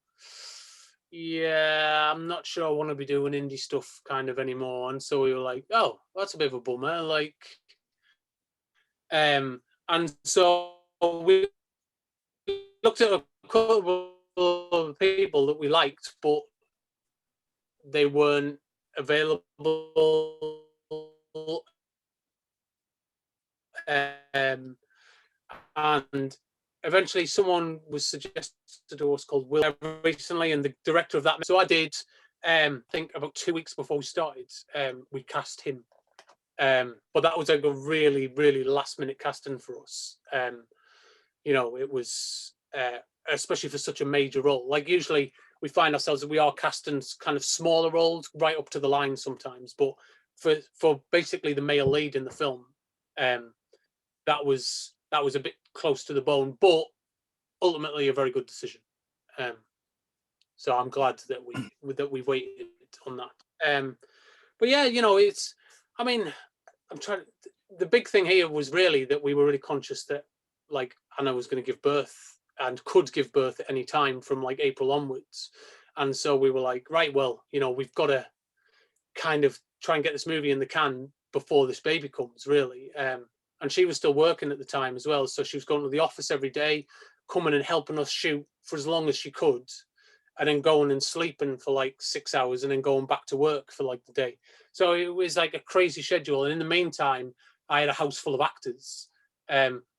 yeah, I'm not sure I want to be doing indie stuff kind of anymore. And so we were like, oh, that's a bit of a bummer. Like, and so we looked at a couple of people that we liked, but they weren't available. And eventually someone was suggested to us called Will recently, and the director of that. So I did, think about 2 weeks before we started, we cast him. But that was like a really, really last minute casting for us. You know, it was, especially for such a major role. Like, usually we find ourselves that we are casting kind of smaller roles right up to the line sometimes, but for basically the male lead in the film, that was a bit close to the bone, but ultimately a very good decision. So I'm glad that we waited on that. But yeah, you know, it's, I mean, the big thing here was really that we were really conscious that, like, Anna was going to give birth and could give birth at any time from like April onwards. And so we were like, right, well, you know, we've got to kind of try and get this movie in the can before this baby comes, really. And she was still working at the time as well. So she was going to the office every day, coming and helping us shoot for as long as she could, and then going and sleeping for like 6 hours, and then going back to work for like the day. So it was like a crazy schedule. And in the meantime, I had a house full of actors.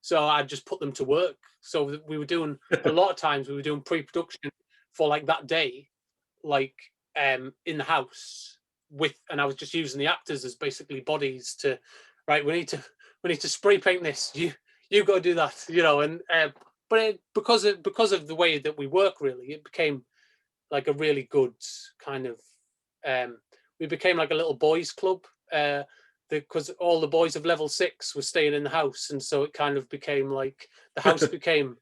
So I just put them to work. So we were doing, a lot of times we were doing pre-production for like that day, like in the house and I was just using the actors as basically bodies to, right, we need to spray paint this. You go do that, you know. And but because of the way that we work, really, it became like a really good kind of. We became like a little boys' club because all the boys of level 6 were staying in the house, and so it kind of became like the house became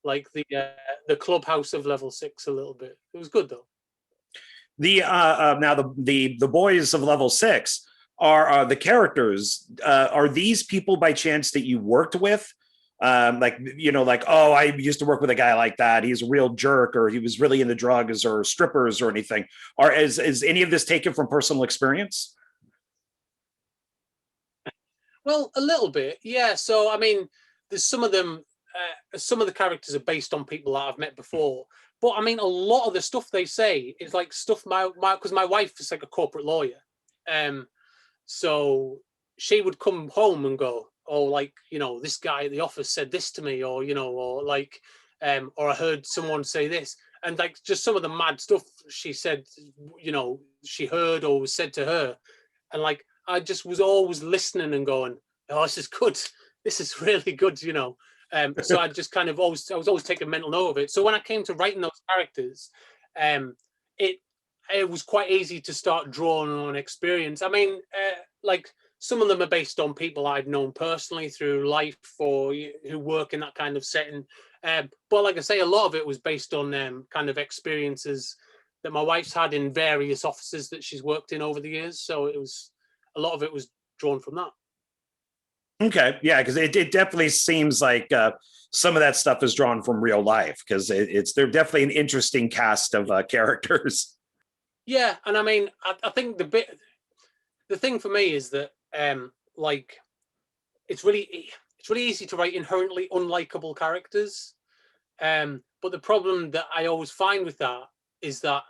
like the clubhouse of level 6 a little bit. It was good though. The now the boys of level 6 are the characters. Are these people by chance that you worked with? Like, you know, like, oh, I used to work with a guy like that. He's a real jerk, or he was really into drugs or strippers or anything. Or is any of this taken from personal experience? Well, a little bit, yeah. So I mean, there's some of them. Some of the characters are based on people that I've met before, but I mean, a lot of the stuff they say is like stuff because my wife is like a corporate lawyer, so she would come home and go, oh, like, you know, this guy at the office said this to me, or, you know, or like, or I heard someone say this, and like just some of the mad stuff she said, you know, she heard or was said to her, and like I just was always listening and going, oh, this is good, this is really good, you know. So I just kind of I was always taking mental note of it. So when I came to writing those characters, it it was quite easy to start drawing on experience. I mean, like some of them are based on people I've known personally through life or who work in that kind of setting. But like I say, a lot of it was based on kind of experiences that my wife's had in various offices that she's worked in over the years. So it was a lot of it was drawn from that. Okay, yeah, because it definitely seems like some of that stuff is drawn from real life because it's they're definitely an interesting cast of characters. Yeah, and I mean, I think the thing for me is that like it's really easy to write inherently unlikable characters. But the problem that I always find with that is that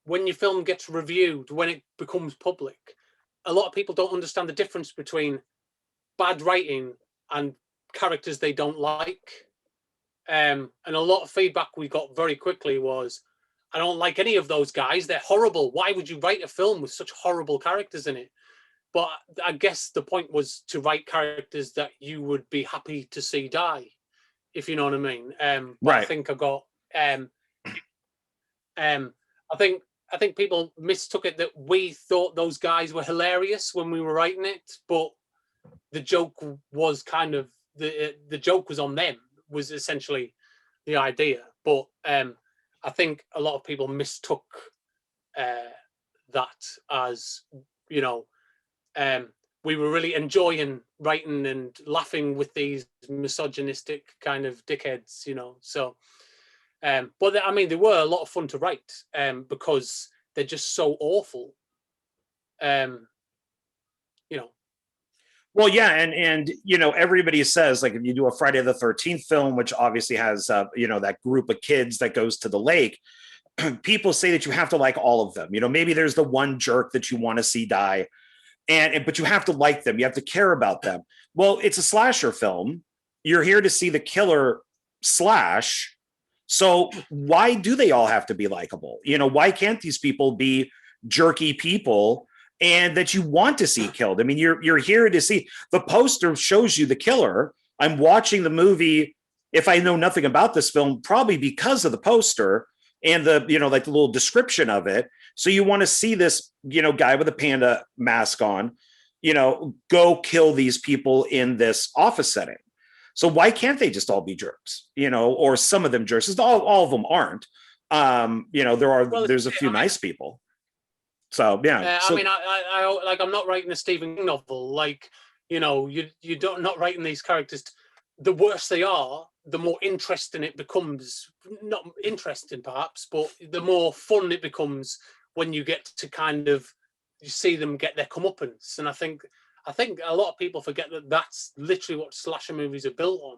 when your film gets reviewed, when it becomes public, a lot of people don't understand the difference between bad writing and characters they don't like. And a lot of feedback we got very quickly was, I don't like any of those guys. They're horrible. Why would you write a film with such horrible characters in it? But I guess the point was to write characters that you would be happy to see die, if you know what I mean. But I Right. think I got I think people mistook it that we thought those guys were hilarious when we were writing it, but the joke was kind of the joke was on them, was essentially the idea. But I think a lot of people mistook that as, you know, we were really enjoying writing and laughing with these misogynistic kind of dickheads, you know. So but I mean, they were a lot of fun to write because they're just so awful. You know. Well, yeah, and you know, everybody says like if you do a Friday the 13th film, which obviously has you know, that group of kids that goes to the lake, people say that you have to like all of them. You know, maybe there's the one jerk that you want to see die, and but you have to like them. You have to care about them. Well, it's a slasher film. You're here to see the killer slash. So why do they all have to be likable? You know, why can't these people be jerky people and that you want to see killed? I mean, you're here to see, the poster shows you the killer. I'm watching the movie, if I know nothing about this film, probably because of the poster and the, you know, like the little description of it. So you want to see this, you know, guy with a panda mask on, you know, go kill these people in this office setting. So why can't they just all be jerks, you know, or some of them jerks? All of them aren't. You know, Well, there's a few nice people. So yeah. I So mean, I like I'm not writing a Stephen King novel. Like, you know, you don't not writing these characters. The worse they are, the more interesting it becomes. Not interesting, perhaps, but the more fun it becomes when you get to kind of you see them get their comeuppance. And I think a lot of people forget that that's literally what slasher movies are built on.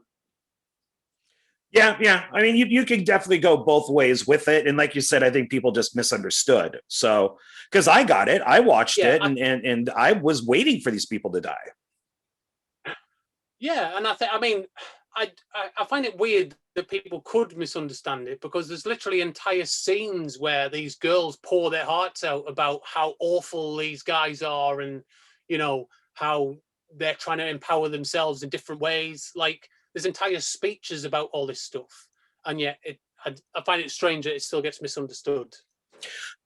yeah, yeah. I mean, you can definitely go both ways with it. And like you said, I think people just misunderstood. So because I got it, I watched Yeah, it and I was waiting for these people to die. yeah, and I mean, I find it weird that people could misunderstand it because there's literally entire scenes where these girls pour their hearts out about how awful these guys are, and you know how they're trying to empower themselves in different ways. Like there's entire speeches about all this stuff, and yet I find it strange that it still gets misunderstood.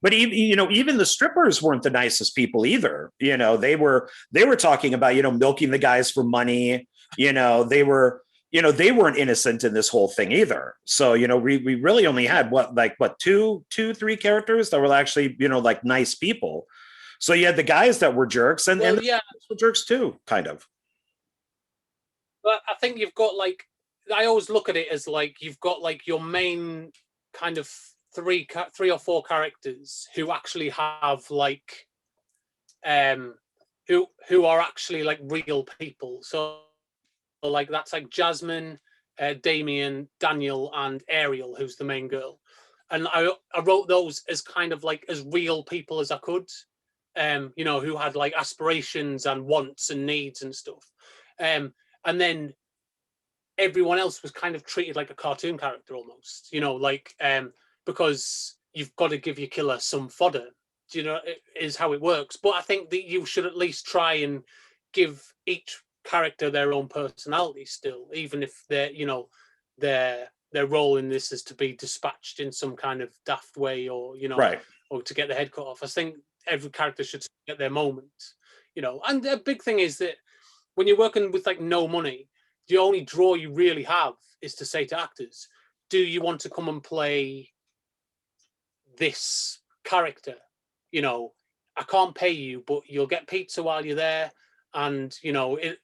But even, even the strippers weren't the nicest people either. They were talking about, milking the guys for money. They weren't innocent in this whole thing either. So, we really only had two, three characters that were actually, like nice people. So you had the guys that were jerks, and Well, the yeah, were jerks too, kind of. but I think you've got like, I always look at it as like you've got like your main kind of three or four characters who actually have like who are actually like real people. So like that's like Jasmine, Damien, Daniel, and Ariel, who's the main girl. And I wrote those as kind of like as real people as I could, who had like aspirations and wants and needs and stuff. And then everyone else was kind of treated like a cartoon character almost, because you've got to give your killer some fodder, it is how it works. But I think that you should at least try and give each character their own personality still, even if their role in this is to be dispatched in some kind of daft way, or Right. or to get the head cut off. I think every character should get their moment, and the big thing is that when you're working with like no money, the only draw you really have is to say to actors, do you want to come and play this character? I can't pay you, but you'll get pizza while you're there, and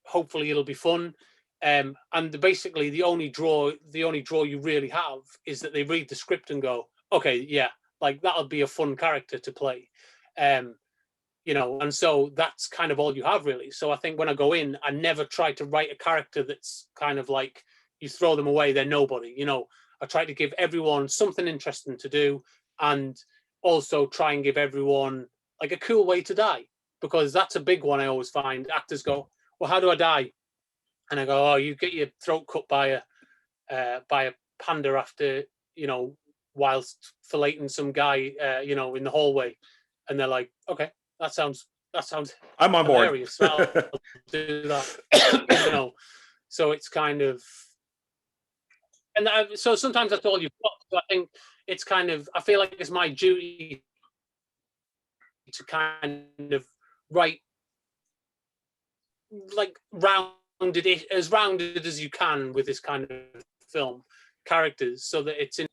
hopefully it'll be fun. And basically the only draw you really have is that they read the script and go, okay, yeah, like that'll be a fun character to play. And so that's kind of all you have really. So I think when I go in, I never try to write a character that's kind of like you throw them away, they're nobody. I try to give everyone something interesting to do, and also try and give everyone like a cool way to die, because that's a big one. I always find actors go, well, how do I die? And I go, oh, you get your throat cut by a panda after, whilst filleting some guy, in the hallway. And they're like, okay, that sounds I'm on board. hilarious. I'll do that. So it's kind of, and so sometimes that's all you've got. So I think it's kind of, I feel like it's my duty to kind of write like as rounded as you can with this kind of film characters, so that it's in.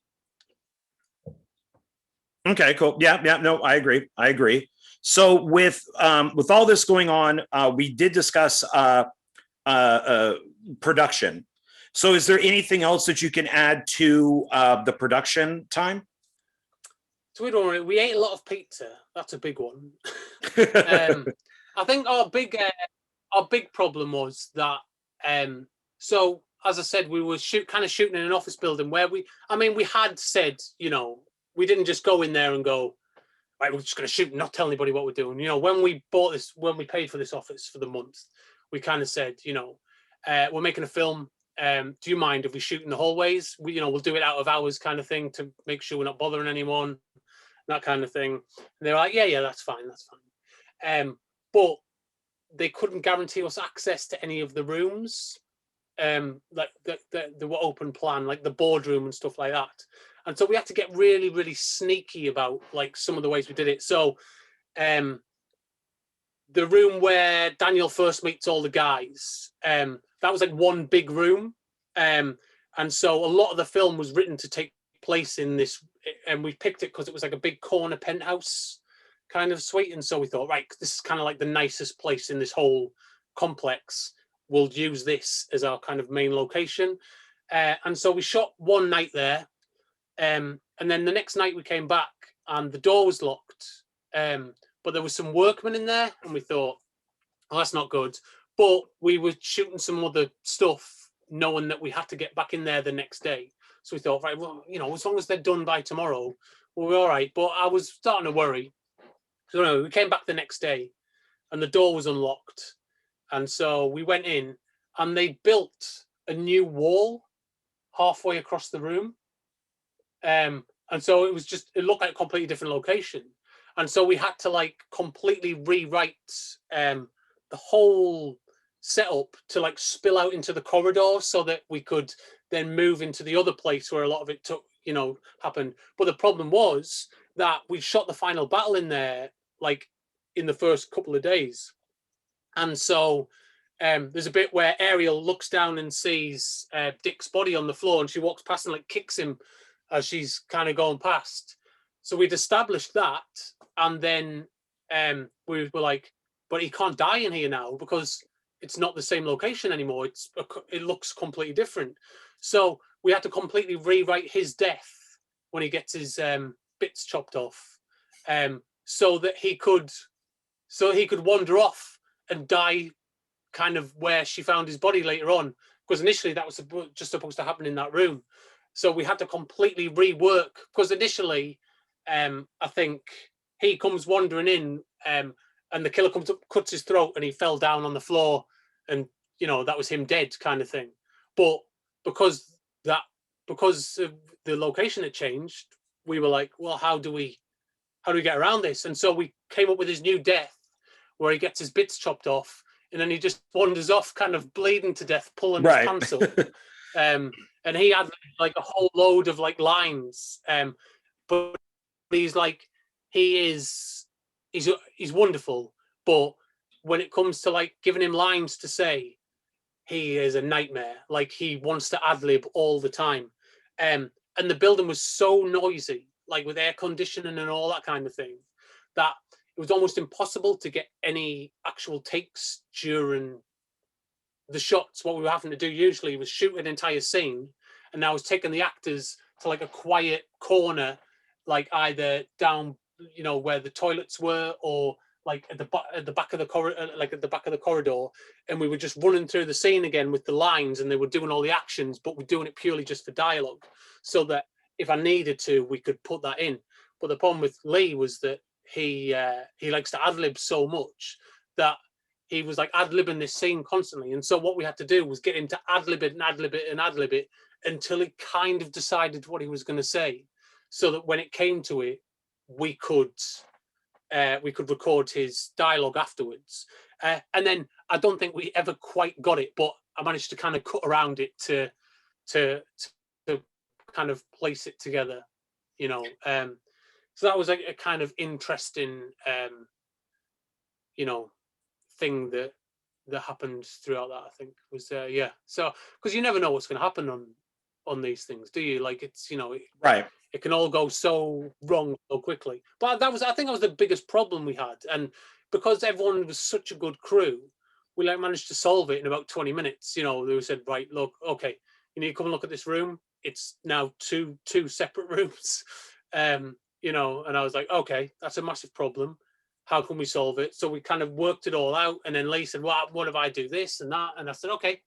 Okay, cool. Yeah, no, I agree. So with all this going on, we did discuss production. So is there anything else that you can add to the production time? So we ate a lot of pizza. That's a big one. I think our big problem was that so as I said, we were kind of shooting in an office building where we had said, we didn't just go in there and go, right, we're just going to shoot and not tell anybody what we're doing. When we paid for this office for the month, we kind of said, we're making a film. Do you mind if we shoot in the hallways? We'll do it out of hours kind of thing to make sure we're not bothering anyone, that kind of thing. And they're like, yeah, that's fine. But they couldn't guarantee us access to any of the rooms, like the were open plan, like the boardroom and stuff like that. And so we had to get really, really sneaky about like some of the ways we did it. So the room where Daniel first meets all the guys, that was like one big room. And so a lot of the film was written to take place in this, and we picked it because it was like a big corner penthouse kind of suite. And so we thought, right, this is kind of like the nicest place in this whole complex. We'll use this as our kind of main location. And so we shot one night there. And then the next night we came back and the door was locked. But there was some workmen in there, and we thought, oh, that's not good. But we were shooting some other stuff, knowing that we had to get back in there the next day. So we thought, right, well, as long as they're done by tomorrow, we'll be all right. But I was starting to worry. So no, we came back the next day and the door was unlocked. And so we went in and they built a new wall halfway across the room. And so it looked like a completely different location. And so we had to like completely rewrite the whole setup to like spill out into the corridor so that we could then move into the other place where a lot of it took, happened. But the problem was that we shot the final battle in there, like in the first couple of days. And so there's a bit where Ariel looks down and sees Dick's body on the floor, and she walks past and like kicks him as she's kind of going past. So we'd established that, and then we were like, but he can't die in here now because it's not the same location anymore. It looks completely different. So we had to completely rewrite his death when he gets his bits chopped off, so that he could wander off and die kind of where she found his body later on, because initially that was just supposed to happen in that room. So we had to completely rework, because initially I think he comes wandering in and the killer comes up, cuts his throat, and he fell down on the floor, and that was him dead kind of thing. But because of the location had changed, we were like, well, how do we get around this? And so we came up with his new death, where he gets his bits chopped off, and then he just wanders off, kind of bleeding to death, pulling his pants up. And he had like a whole load of like lines. But he's wonderful. But when it comes to like giving him lines to say, he is a nightmare. Like, he wants to ad lib all the time. And the building was so noisy, like with air conditioning and all that kind of thing, that it was almost impossible to get any actual takes during the shots. What we were having to do usually was shoot an entire scene, and I was taking the actors to like a quiet corner, like either down, where the toilets were, or like at the back of the corridor, and we were just running through the scene again with the lines, and they were doing all the actions, but we're doing it purely just for dialogue, so that if I needed to, we could put that in. But the problem with Lee was that he likes to ad lib so much that he was like ad libbing this scene constantly. And so what we had to do was get him to ad lib it and ad lib it and ad lib it until he kind of decided what he was going to say, so that when it came to it, we could record his dialogue afterwards. And then I don't think we ever quite got it, but I managed to kind of cut around it to kind of place it together, so that was like a kind of interesting, thing that happened throughout that. I think was So because you never know what's going to happen on these things, do you? Like, it's Right. It can all go so wrong so quickly. But I think that was the biggest problem we had, and because everyone was such a good crew, we like managed to solve it in about 20 minutes. They said, right, look, okay, you need to come and look at this room. It's now two separate rooms. And I was like, okay, that's a massive problem. How can we solve it? So we kind of worked it all out. And then Lee said, well, what if I do this and that? And I said, okay,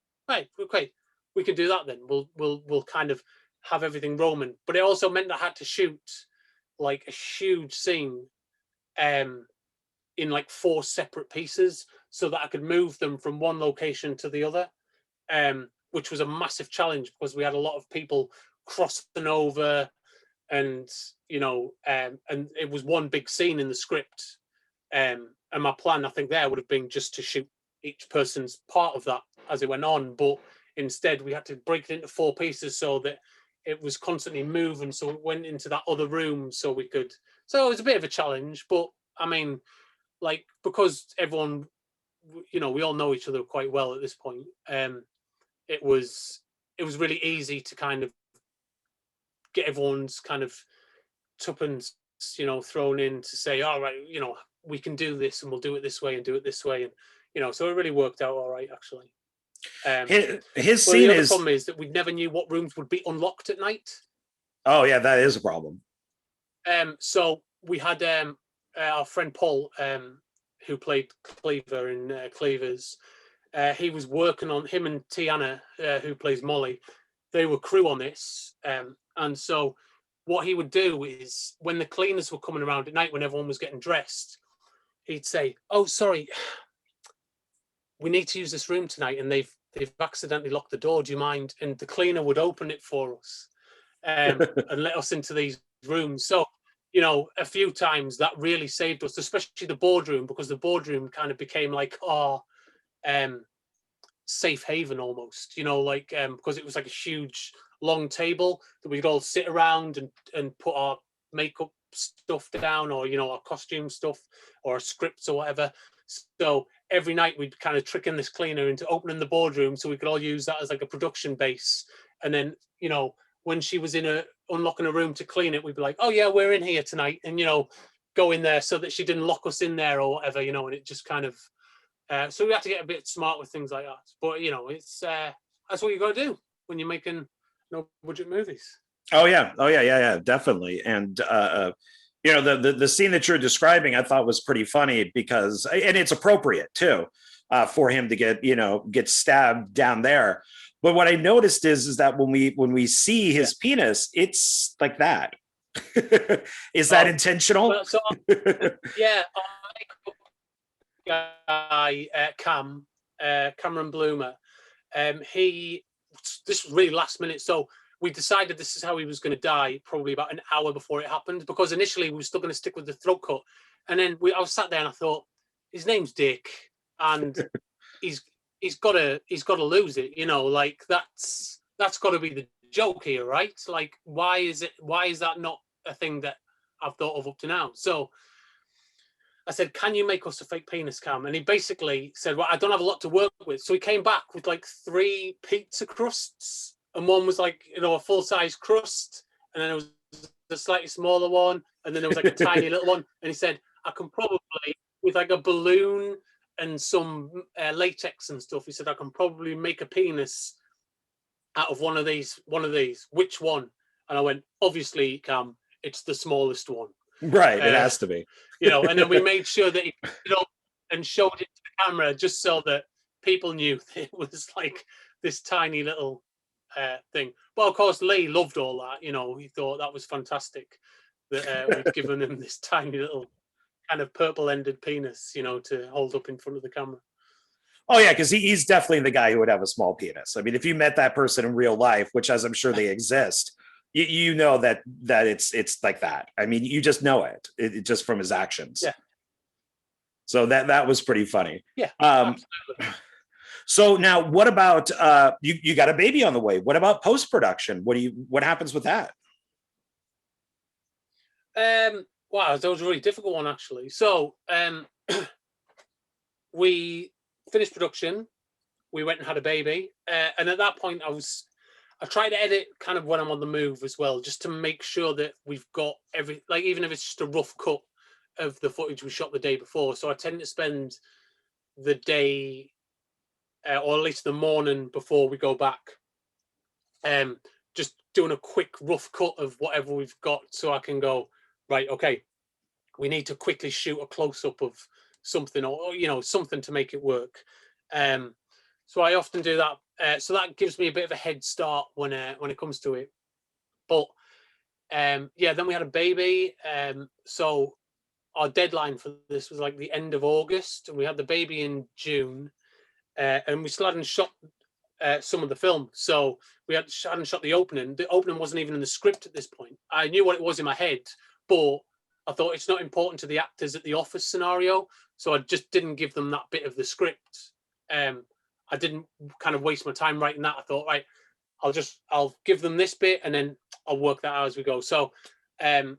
we can do that then. We'll kind of have everything roaming. But it also meant I had to shoot like a huge scene in like 4 separate pieces, so that I could move them from one location to the other, which was a massive challenge, because we had a lot of people crossing over, and and it was one big scene in the script, and my plan, I think, there would have been just to shoot each person's part of that as it went on, but instead we had to break it into 4 pieces so that it was constantly moving, so it went into that other room, so it was a bit of a challenge. But I mean, like, because everyone, we all know each other quite well at this point, it was really easy to kind of get everyone's kind of tuppence, thrown in to say, all right, we can do this, and we'll do it this way and do it this way. And, so it really worked out all right, actually. His scene the other problem is that we never knew what rooms would be unlocked at night. Oh yeah, that is a problem. So we had our friend Paul, who played Cleaver in Cleavers. He was working on, him and Tiana, who plays Molly. They were crew on this, and so what he would do is, when the cleaners were coming around at night, when everyone was getting dressed, he'd say, "Oh, sorry, we need to use this room tonight, and they've accidentally locked the door. Do you mind?" And the cleaner would open it for us, and let us into these rooms. So, a few times that really saved us, especially the boardroom, because the boardroom kind of became like our safe haven almost, because it was like a huge long table that we'd all sit around and put our makeup stuff down, or our costume stuff or scripts or whatever. So every night we'd kind of trick in this cleaner into opening the boardroom so we could all use that as like a production base. And then when she was unlocking a room to clean it, we'd be like, oh yeah, we're in here tonight, and go in there so that she didn't lock us in there or whatever, and it just kind of so we have to get a bit smart with things like that. But it's that's what you got to do when you're making no budget movies. Oh yeah, definitely. And the scene that you're describing, I thought was pretty funny because, and it's appropriate too, for him to get stabbed down there. But what I noticed is that when we see his penis, it's like that. Is that intentional? So, yeah, guy Cameron Bloomer, this was really last minute, so we decided this is how he was going to die probably about an hour before it happened, because initially we were still going to stick with the throat cut, and then I was sat there and I thought, his name's Dick, and he's got to lose it, like that's got to be the joke here, right? Like, why is that not a thing that I've thought of up to now? So I said, can you make us a fake penis, Cam? And he basically said, well, I don't have a lot to work with. So he came back with like 3 pizza crusts, and one was like, a full-size crust, and then there was a slightly smaller one, and then there was like a tiny little one. And he said, I can probably, with like a balloon and some latex and stuff, he said, I can probably make a penis out of one of these. Which one? And I went, obviously, Cam, it's the smallest one. Right, it has to be. And then we made sure that he picked it up and showed it to the camera just so that people knew that it was like this tiny little thing. But of course, Lee loved all that. He thought that was fantastic that we'd given him this tiny little kind of purple-ended penis, to hold up in front of the camera. Oh yeah, because he's definitely the guy who would have a small penis. I mean, if you met that person in real life, which as I'm sure they exist, you know that it's like that. I mean, you just know it just from his actions. Yeah. So that was pretty funny. Yeah. Absolutely. So now, what about you got a baby on the way? What about post-production? What happens with that? Wow, that was a really difficult one, actually. So we finished production, we went and had a baby, and at that point I try to edit kind of when I'm on the move as well, just to make sure that we've got even if it's just a rough cut of the footage we shot the day before. So I tend to spend the day, or at least the morning before we go back, just doing a quick rough cut of whatever we've got, so I can go, right, okay, we need to quickly shoot a close-up of something, or something to make it work. So I often do that. So that gives me a bit of a head start when it comes to it. But then we had a baby. So our deadline for this was like the end of August, and we had the baby in June, and we still hadn't shot some of the film. So we hadn't shot the opening. The opening wasn't even in the script at this point. I knew what it was in my head, but I thought it's not important to the actors at the office scenario, so I just didn't give them that bit of the script. I didn't kind of waste my time writing that. I thought, right, I'll give them this bit and then I'll work that out as we go. So then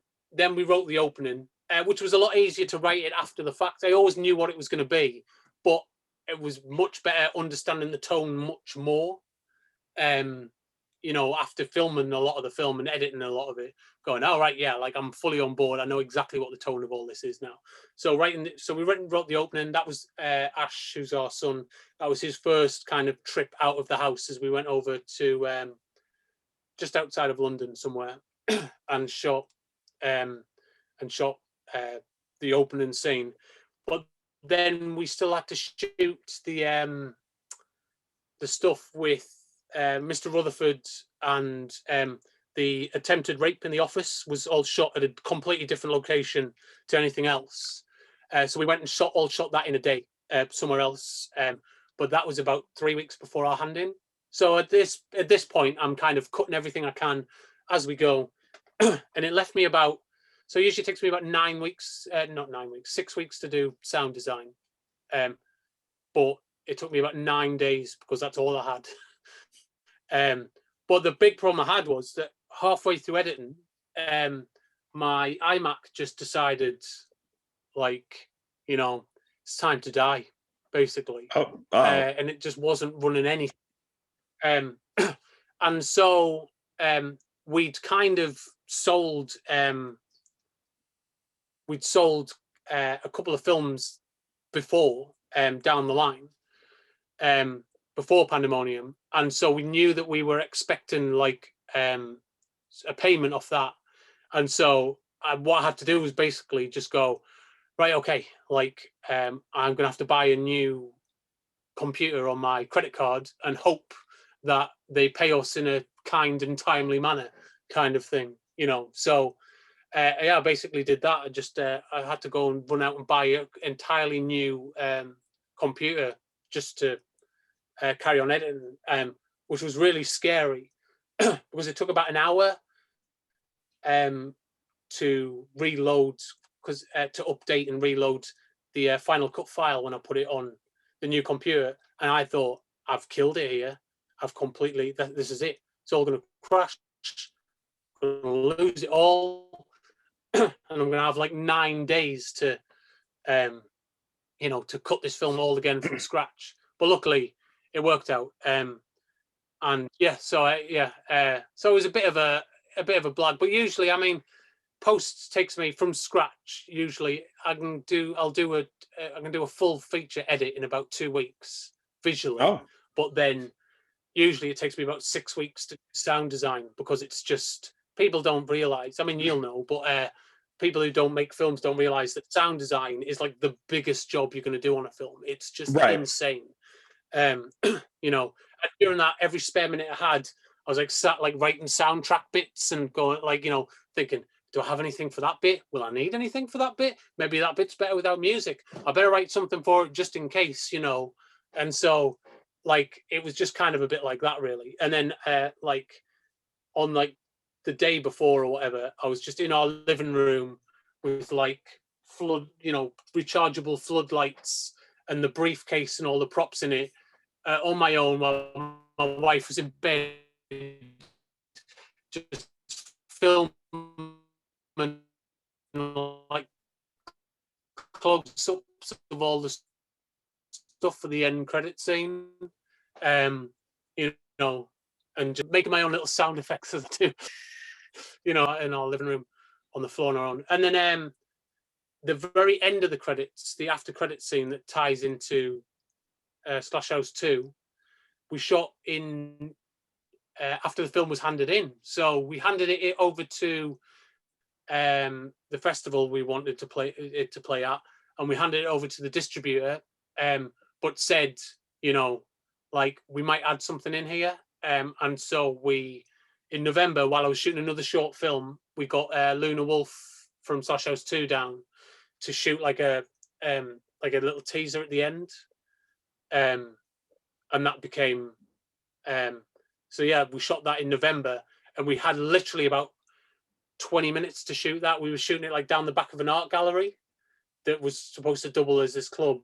we wrote the opening, which was a lot easier to write it after the fact. I always knew what it was going to be, but it was much better understanding the tone much more. After filming a lot of the film and editing a lot of it, going, all right, yeah, like I'm fully on board. I know exactly what the tone of all this is now. So we wrote the opening. That was Ash, who's our son. That was his first kind of trip out of the house, as we went over to just outside of London somewhere and shot the opening scene. But then we still had to shoot the stuff with Mr. Rutherford, and the attempted rape in the office was all shot at a completely different location to anything else. So we went and shot that in a day somewhere else. But that was about 3 weeks before our hand-in. So at this point, I'm kind of cutting everything I can as we go. And it left me so it usually takes me about 9 weeks, not 9 weeks, 6 weeks to do sound design. But it took me about 9 days because that's all I had. But the big problem I had was that halfway through editing, my iMac just decided, like, you know, it's time to die, basically. And it just wasn't running anything. And so we'd kind of sold, a couple of films before, down the line, before Pandamonium. And so we knew that we were expecting like a payment off that. And so what I had to do was basically just go, right, okay, like I'm going to have to buy a new computer on my credit card and hope that they pay us in a kind and timely manner, kind of thing, you know. So yeah, I basically did that. I just I had to go and run out and buy an entirely new computer just to carry on editing, which was really scary because it took about an hour to reload, because to update and reload the Final Cut file when I put it on the new computer. And I thought, I've killed it here. I've completely, this is it. It's all going to crash. I'm going to lose it all. And I'm going to have like 9 days to, you know, to cut this film all again from scratch. But luckily, it worked out. And yeah, so so it was a bit of a blag. But usually, I mean, posts takes me from scratch. Usually, I'll do a full feature edit in about 2 weeks visually. But then usually it takes me about 6 weeks to sound design, because it's just, people don't realize. I mean, you'll know, but people who don't make films don't realize that sound design is like the biggest job you're going to do on a film. It's just insane. You know, and during that, every spare minute I had, I was like sat like writing soundtrack bits and going like, you know, thinking, do I have anything for that bit? Will I need anything for that bit? Maybe that bit's better without music. I better write something for it just in case, you know. And so like it was just kind of a bit like that, really. And then like on like the day before or whatever, I was just in our living room with like rechargeable floodlights and the briefcase and all the props in it, on my own, while my wife was in bed, just filming like close-ups of all the stuff for the end credit scene, you know, and just making my own little sound effects as I do, you know, in our living room on the floor and around. And then the very end of the credits, the after credit scene that ties into Slash House 2, we shot in after the film was handed in. So we handed it over to the festival we wanted to play at, and we handed it over to the distributor, but said, you know, like, we might add something in here. And so in November, while I was shooting another short film, we got Luna Wolf from Slash House 2 down to shoot like a little teaser at the end. And that became, so yeah, we shot that in November, and we had literally about 20 minutes to shoot that. We were shooting it like down the back of an art gallery that was supposed to double as this club.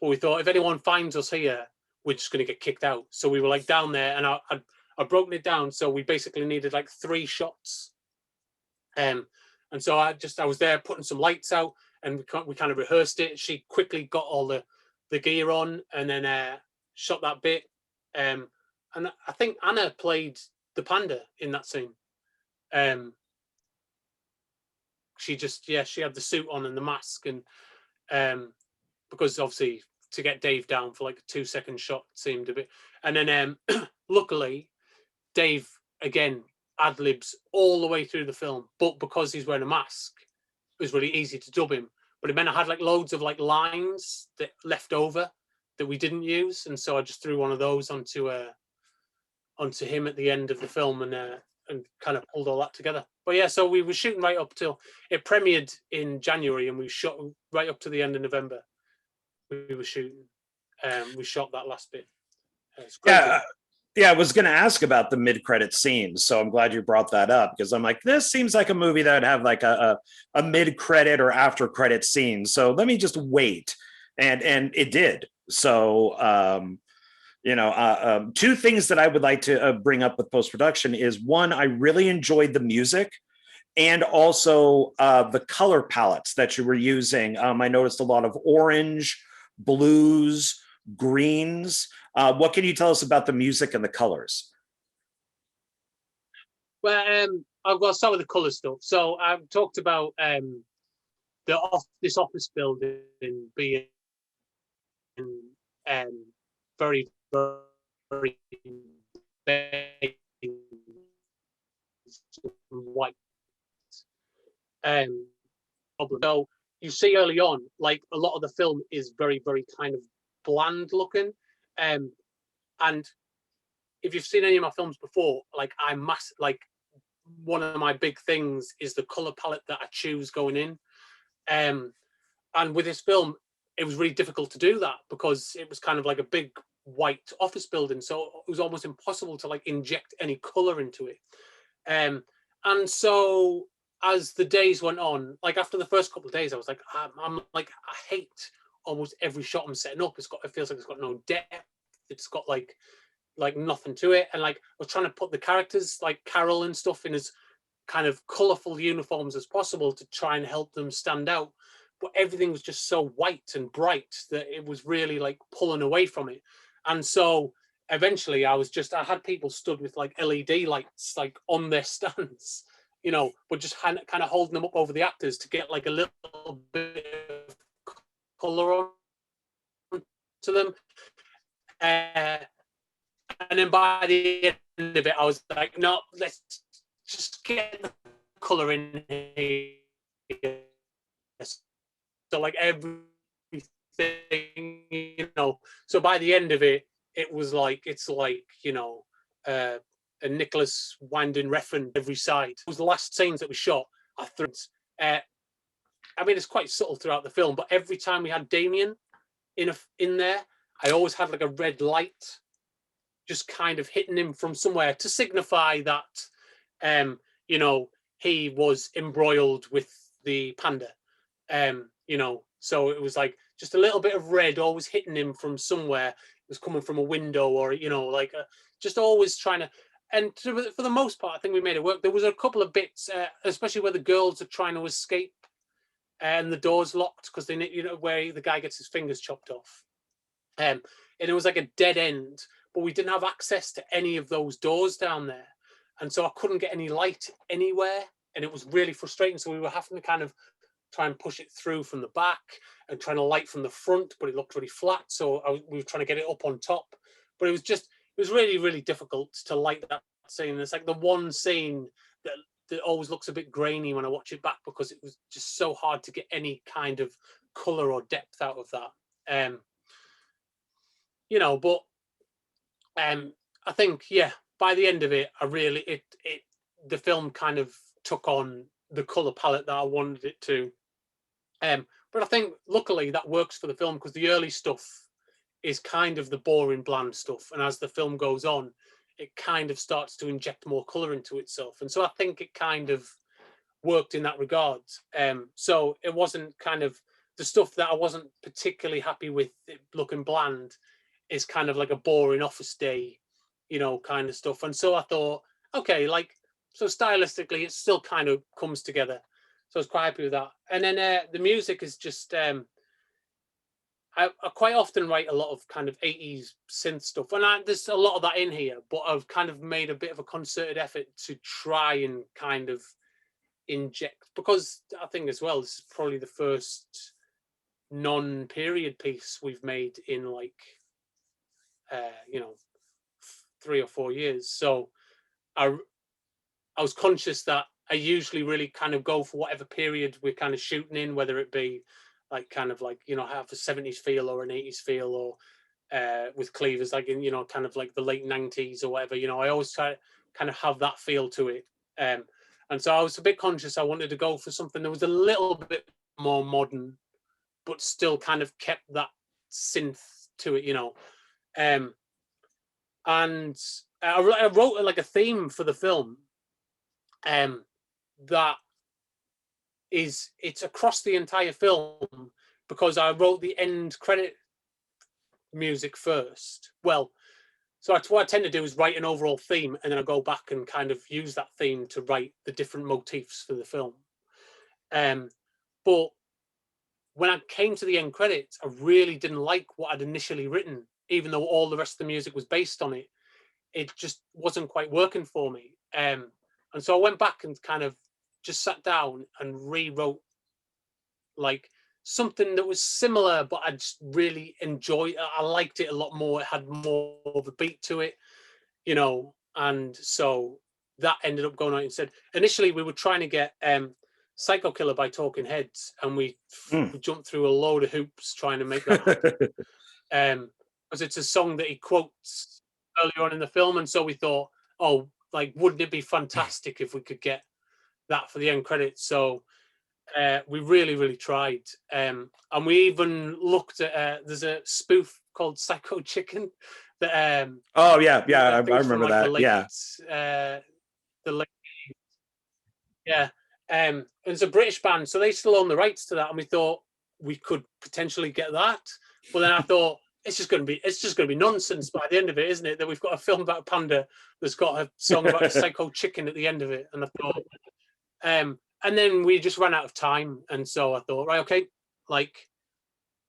But we thought, if anyone finds us here, we're just going to get kicked out. So we were like down there, and I'd broken it down. So we basically needed like 3 shots. And so I was there putting some lights out, and we kind of rehearsed it. She quickly got all the gear on, and then shot that bit. And I think Anna played the panda in that scene. She had the suit on and the mask, and because obviously to get Dave down for like a 2-second shot seemed a bit. And then luckily, Dave again ad-libs all the way through the film, but because he's wearing a mask, it was really easy to dub him. But it meant I had like loads of like lines that left over that we didn't use, and so I just threw one of those onto him at the end of the film, and kind of pulled all that together. But yeah, so we were shooting right up till it premiered in January, and we shot right up to the end of November. We were shooting. We shot that last bit. Yeah, I was going to ask about the mid-credit scenes, so I'm glad you brought that up, because I'm like, this seems like a movie that would have like a mid-credit or after-credit scene. So let me just wait, and it did. So Two things that I would like to bring up with post production is one, I really enjoyed the music and also the color palettes that you were using. I noticed a lot of orange, blues, greens. What can you tell us about the music and the colors? Well, I've got to start with the color stuff. So I've talked about this office building being very, very white. Um, so you see early on, like a lot of the film is very, very kind of bland looking. And if you've seen any of my films before, like like one of my big things is the color palette that I choose going in. And with this film, it was really difficult to do that because it was kind of like a big white office building. So it was almost impossible to like inject any color into it. And so as the days went on, like after the first couple of days, I was like, I'm like, I hate almost every shot I'm setting up. It feels like it's got no depth. It's got like nothing to it. And like I was trying to put the characters like Carol and stuff in as kind of colorful uniforms as possible to try and help them stand out. But everything was just so white and bright that it was really like pulling away from it. And so eventually I had people stood with like LED lights like on their stands, but just kind of holding them up over the actors to get like a little bit of color on to them. And then by the end of it, I was like, no, let's just get the color in here. So like everything, So by the end of it, it's like a Nicholas Winding Refn every side. It was the last scenes that we shot. I mean, it's quite subtle throughout the film, but every time we had Damien in there, I always had like a red light just kind of hitting him from somewhere to signify that, he was embroiled with the panda. So it was like just a little bit of red always hitting him from somewhere. It was coming from a window or, just always trying to, and for the most part, I think we made it work. There was a couple of bits, especially where the girls are trying to escape and the door's locked because where the guy gets his fingers chopped off. And it was like a dead end, but we didn't have access to any of those doors down there. And so I couldn't get any light anywhere. And it was really frustrating. So we were having to kind of try and push it through from the back and trying to light from the front, but it looked really flat. So we were trying to get it up on top. But it was really, really difficult to light that scene. It's like the one scene that always looks a bit grainy when I watch it back because it was just so hard to get any kind of color or depth out of that. But I think, by the end of it, the film kind of took on the color palette that I wanted it to. But I think luckily that works for the film because the early stuff is kind of the boring, bland stuff. And as the film goes on, it kind of starts to inject more color into itself. And so I think it kind of worked in that regard. So it wasn't kind of the stuff that I wasn't particularly happy with it looking bland is kind of like a boring office day, kind of stuff. And so I thought, okay, so stylistically, it still kind of comes together. So I was quite happy with that. And then the music is just, I quite often write a lot of kind of 80s synth stuff. And there's a lot of that in here, but I've kind of made a bit of a concerted effort to try and kind of inject, because I think as well, this is probably the first non-period piece we've made in 3 or 4 years. So I was conscious that I usually really kind of go for whatever period we're kind of shooting in, whether it be have a 70s feel or an 80s feel, or with Cleavers, kind of like the late 90s or whatever. I always try to kind of have that feel to it. And so I was a bit conscious. I wanted to go for something that was a little bit more modern, but still kind of kept that synth to it, And I wrote like a theme for the film that it's across the entire film, because I wrote the end credit music first. Well, So what I tend to do is write an overall theme, and then I go back and kind of use that theme to write the different motifs for the film. But when I came to the end credits, I really didn't like what I'd initially written, even though all the rest of the music was based on it. It just wasn't quite working for me. And so I went back and kind of just sat down and rewrote like something that was similar, but I just really enjoyed. I liked it a lot more. It had more of a beat to it, you know. And so that ended up going out instead. Initially, we were trying to get Psycho Killer by Talking Heads, and we jumped through a load of hoops trying to make that happen. Because it's a song that he quotes earlier on in the film, and so we thought, oh, like, wouldn't it be fantastic if we could get that for the end credits? So we really tried, and we even looked at there's a spoof called Psycho Chicken that oh yeah, I like remember that. The late, yeah. It's a British band, so they still own the rights to that, and we thought we could potentially get that. But then I thought it's just going to be nonsense by the end of it, isn't it? That we've got a film about a panda that's got a song about a psycho chicken at the end of it, and I thought, and then we just ran out of time, and so I thought, right, okay, like,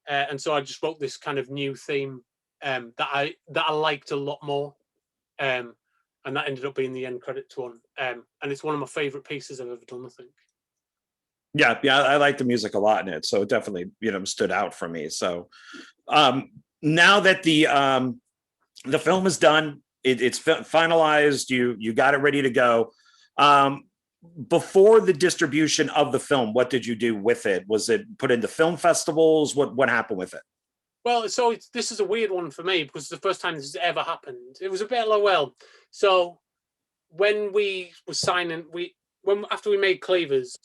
and so I just wrote this kind of new theme that I liked a lot more, and that ended up being the end credits one, and it's one of my favorite pieces I've ever done, I think. Yeah, I like the music a lot in it, so it definitely stood out for me. So now that the film is done, it's finalized, you got it ready to go. Before the distribution of the film, what did you do with it? Was it put into film festivals? What happened with it? Well, so this is a weird one for me because it's the first time this has ever happened. It was a bit like, well, so when we were signing, after we made Cleavers,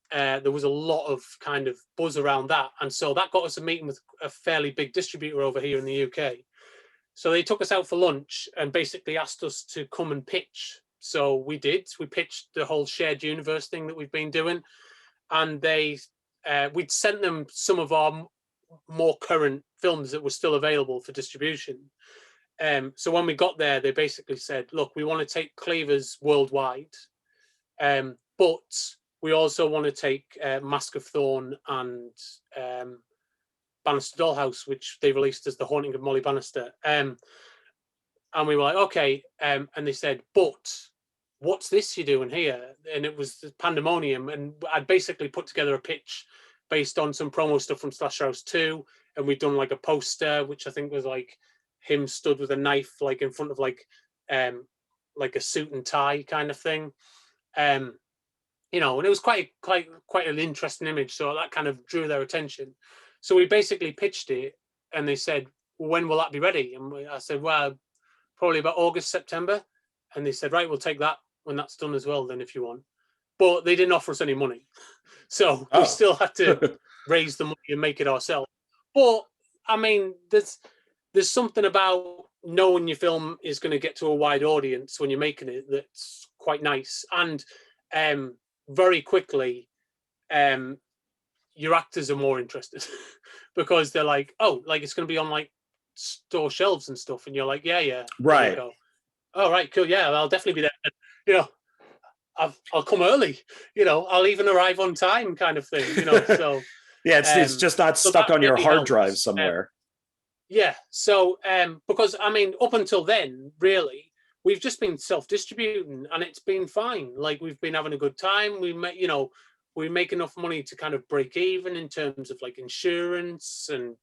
there was a lot of kind of buzz around that, and so that got us a meeting with a fairly big distributor over here in the UK. So they took us out for lunch and basically asked us to come and pitch. So we did. We pitched the whole shared universe thing that we've been doing, and we'd sent them some of our more current films that were still available for distribution. So when we got there, they basically said, "Look, we want to take Cleavers worldwide, but we also want to take Mask of Thorn and Bannister Dollhouse, which they released as The Haunting of Molly Bannister." And we were like, okay. And they said, but what's this you're doing here? And it was Pandamonium. And I'd basically put together a pitch based on some promo stuff from Slash House 2. And we'd done like a poster, which I think was like him stood with a knife, like in front of like a suit and tie kind of thing. And it was quite an interesting image. So that kind of drew their attention. So we basically pitched it, and they said, well, when will that be ready? And I said, well, probably about August, September. And they said, right, we'll take that when that's done as well, then, if you want. But they didn't offer us any money. So we still had to raise the money and make it ourselves. But I mean, there's something about knowing your film is going to get to a wide audience when you're making it that's quite nice. And very quickly, your actors are more interested because they're like, oh, like it's going to be on like store shelves and stuff, and you're like, yeah, right. Oh, right, cool, yeah, I'll definitely be there. I'll come early. I'll even arrive on time, kind of thing. So yeah, it's just not stuck on your hard drive somewhere. Yeah. So because I mean, up until then, really, we've just been self-distributing, and it's been fine. Like we've been having a good time. We make enough money to kind of break even in terms of like insurance and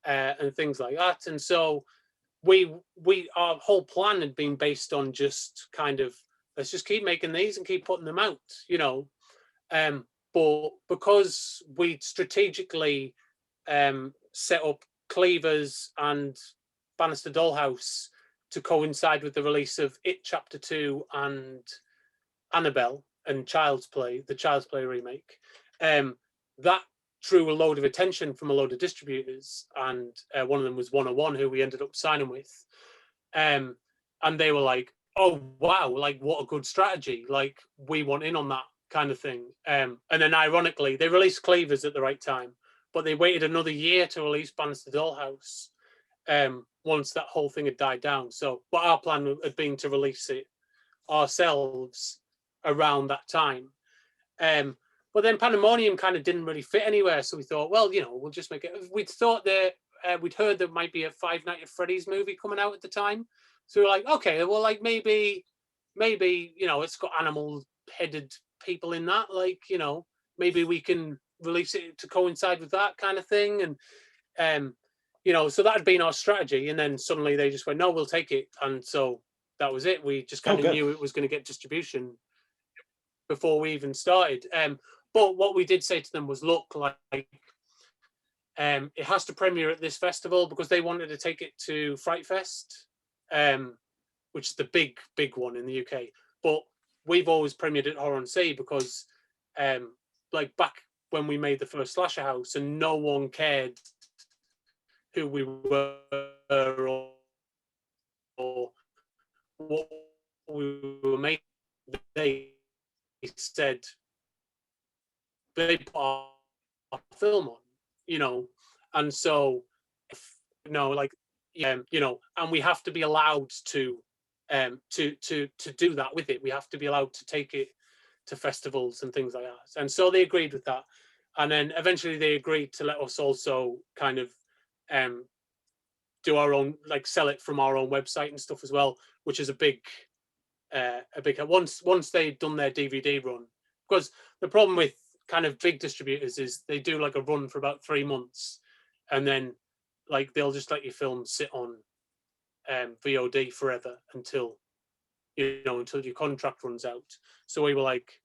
and things like that. And so our whole plan had been based on just kind of, let's just keep making these and keep putting them out, but because we strategically set up Cleavers and Bannister Dollhouse to coincide with the release of It Chapter 2 and Annabelle and the Child's Play remake, that drew a load of attention from a load of distributors, and one of them was 101, who we ended up signing with, and they were like, oh wow, like what a good strategy, like we want in on that kind of thing. And then ironically, they released Cleavers at the right time, but they waited another year to release Bannister Dollhouse, once that whole thing had died down. So, but our plan had been to release it ourselves around that time. But then Pandemonium kind of didn't really fit anywhere, so we thought, well, you know, we'll just make it. We'd thought that we'd heard there might be a Five Nights at Freddy's movie coming out at the time, so we were like, okay, well, like maybe you know, it's got animal-headed people in that, like, you know, maybe we can release it to coincide with that kind of thing, and you know, so that had been our strategy, and then suddenly they just went, no, we'll take it, and so that was it. We just kind of knew it was going to get distribution before we even started. But what we did say to them was, look, like, it has to premiere at this festival, because they wanted to take it to Fright Fest, which is the big one in the UK. But we've always premiered at Horror on Sea because, like, back when we made the first Slasher House, and no one cared who we were or what we were making. They said they put our film on, you know, and so, you know, like, you know, and we have to be allowed to do that with it. We have to be allowed to take it to festivals and things like that. And so they agreed with that, and then eventually they agreed to let us also kind of do our own, like, sell it from our own website and stuff as well, which is a big once they'd done their DVD run. Because the problem with kind of big distributors is they do like a run for about 3 months, and then, like, they'll just let your film sit on VOD forever until, you know, until your contract runs out. So we were like,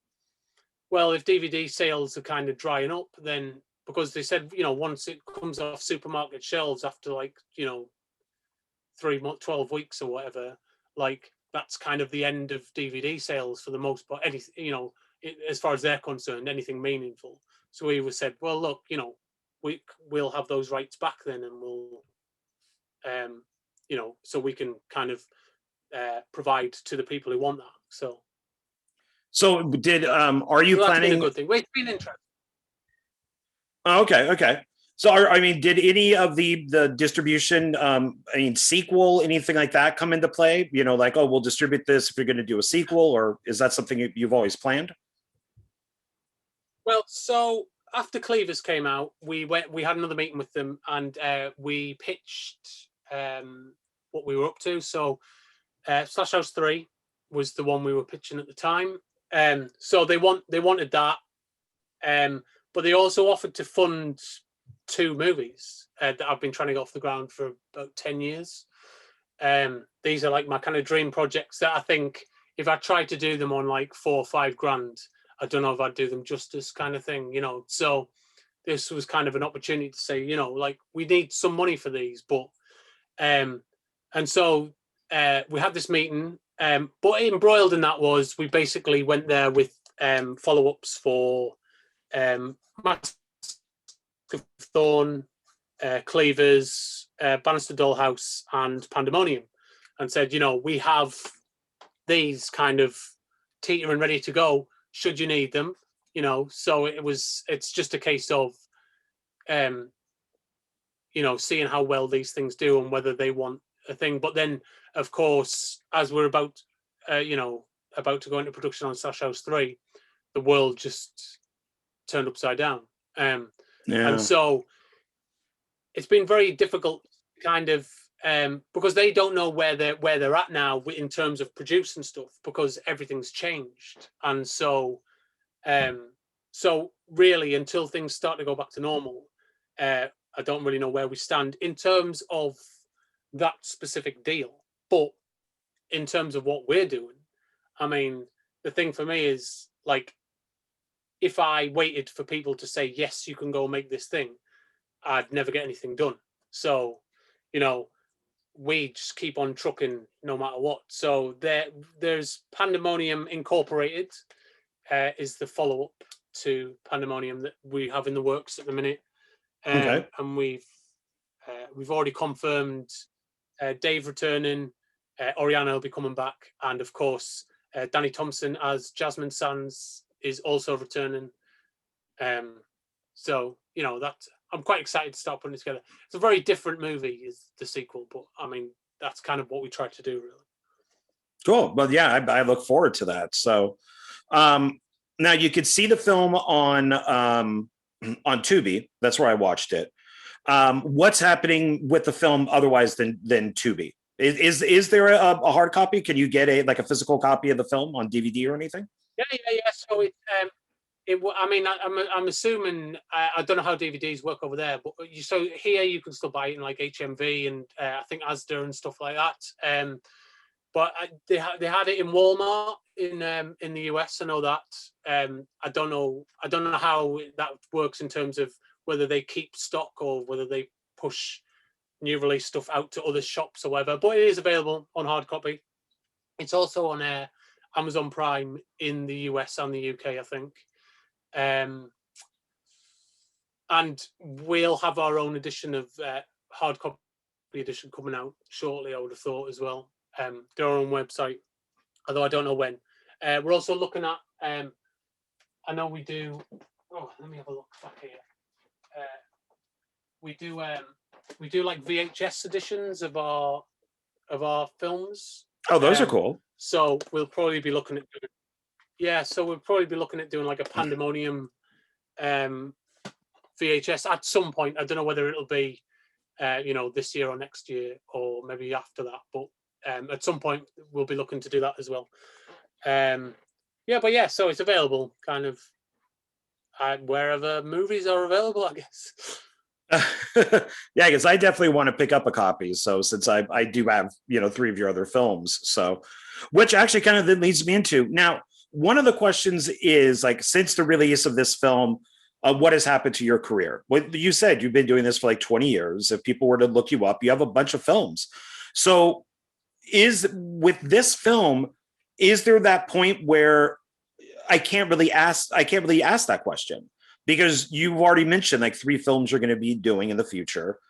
well, if DVD sales are kind of drying up, then, because they said, you know, once it comes off supermarket shelves after, like, you know, 12 weeks or whatever, like, that's kind of the end of DVD sales for the most part. Anything, you know, as far as they're concerned, anything meaningful. So we said, well, look, you know, we'll have those rights back then, and we'll, you know, so we can kind of provide to the people who want that. So did are you so that's planning? been a good thing. It's been interesting. Oh, okay. So I mean, did any of the distribution, I mean, sequel, anything like that come into play? You know, like, oh, we'll distribute this if you're going to do a sequel, or is that something you've always planned? Well, so after Cleavers came out, we had another meeting with them, and we pitched what we were up to. So Slash House 3 was the one we were pitching at the time. So they wanted that, but they also offered to fund 2 movies that I've been trying to get off the ground for about 10 years. These are like my kind of dream projects that I think if I tried to do them on like 4 or 5 grand, I don't know if I'd do them justice, kind of thing, you know. So this was kind of an opportunity to say, you know, like, we need some money for these, but and so we had this meeting, but embroiled in that was, we basically went there with follow-ups for Mask of Thorn, Cleavers, Bannister Dollhouse, and Pandemonium, and said, you know, we have these kind of teeter and ready to go should you need them, you know. So it's just a case of you know, seeing how well these things do and whether they want a thing. But then, of course, as we're about you know, about to go into production on Slash House 3, the world just turned upside down. And so it's been very difficult, kind of, because they don't know where they're at now in terms of producing stuff, because everything's changed. And so so really, until things start to go back to normal, I don't really know where we stand in terms of that specific deal. But in terms of what we're doing, I mean, the thing for me is, like, if I waited for people to say, yes, you can go make this thing, I'd never get anything done. So, you know, we just keep on trucking no matter what. So there's Pandemonium Incorporated, is the follow-up to Pandemonium that we have in the works at the minute. And we've already confirmed Dave returning, Oriana will be coming back, and of course Danny Thompson as Jasmine Sands is also returning. So, I'm quite excited to start putting it together. It's a very different movie, is the sequel, but I mean, that's kind of what we tried to do, really. Cool. Well, yeah, I look forward to that. So, now you could see the film on Tubi. That's where I watched it. What's happening with the film otherwise than Tubi? Is there a hard copy? Can you get a physical copy of the film on DVD or anything? Yeah. So I mean, I'm assuming I don't know how DVDs work over there, but so here you can still buy it in like HMV and I think Asda and stuff like that. But they had it in Walmart in the US. I know that. I don't know how that works in terms of whether they keep stock or whether they push new release stuff out to other shops or whatever. But it is available on hard copy. It's also on Amazon Prime in the US and the UK, I think. And we'll have our own edition of hard copy edition coming out shortly, I would have thought, as well. Their own website, although I don't know when. We're also looking at, I know we do, let me have a look back here. We do like VHS editions of our films. Oh, those are cool. So we'll probably be looking at doing like a Pandamonium VHS at some point. I don't know whether it'll be this year or next year or maybe after that, but at some point we'll be looking to do that as well. So it's available kind of wherever movies are available, I guess. Yeah, because I definitely want to pick up a copy. So since I do have 3 of your other films, so which actually kind of then leads me into now. One of the questions is like, since the release of this film, what has happened to your career? What you said, you've been doing this for like 20 years. If people were to look you up, you have a bunch of films. So with this film, is there that point where I can't really ask that question? Because you've already mentioned like 3 films you're going to be doing in the future.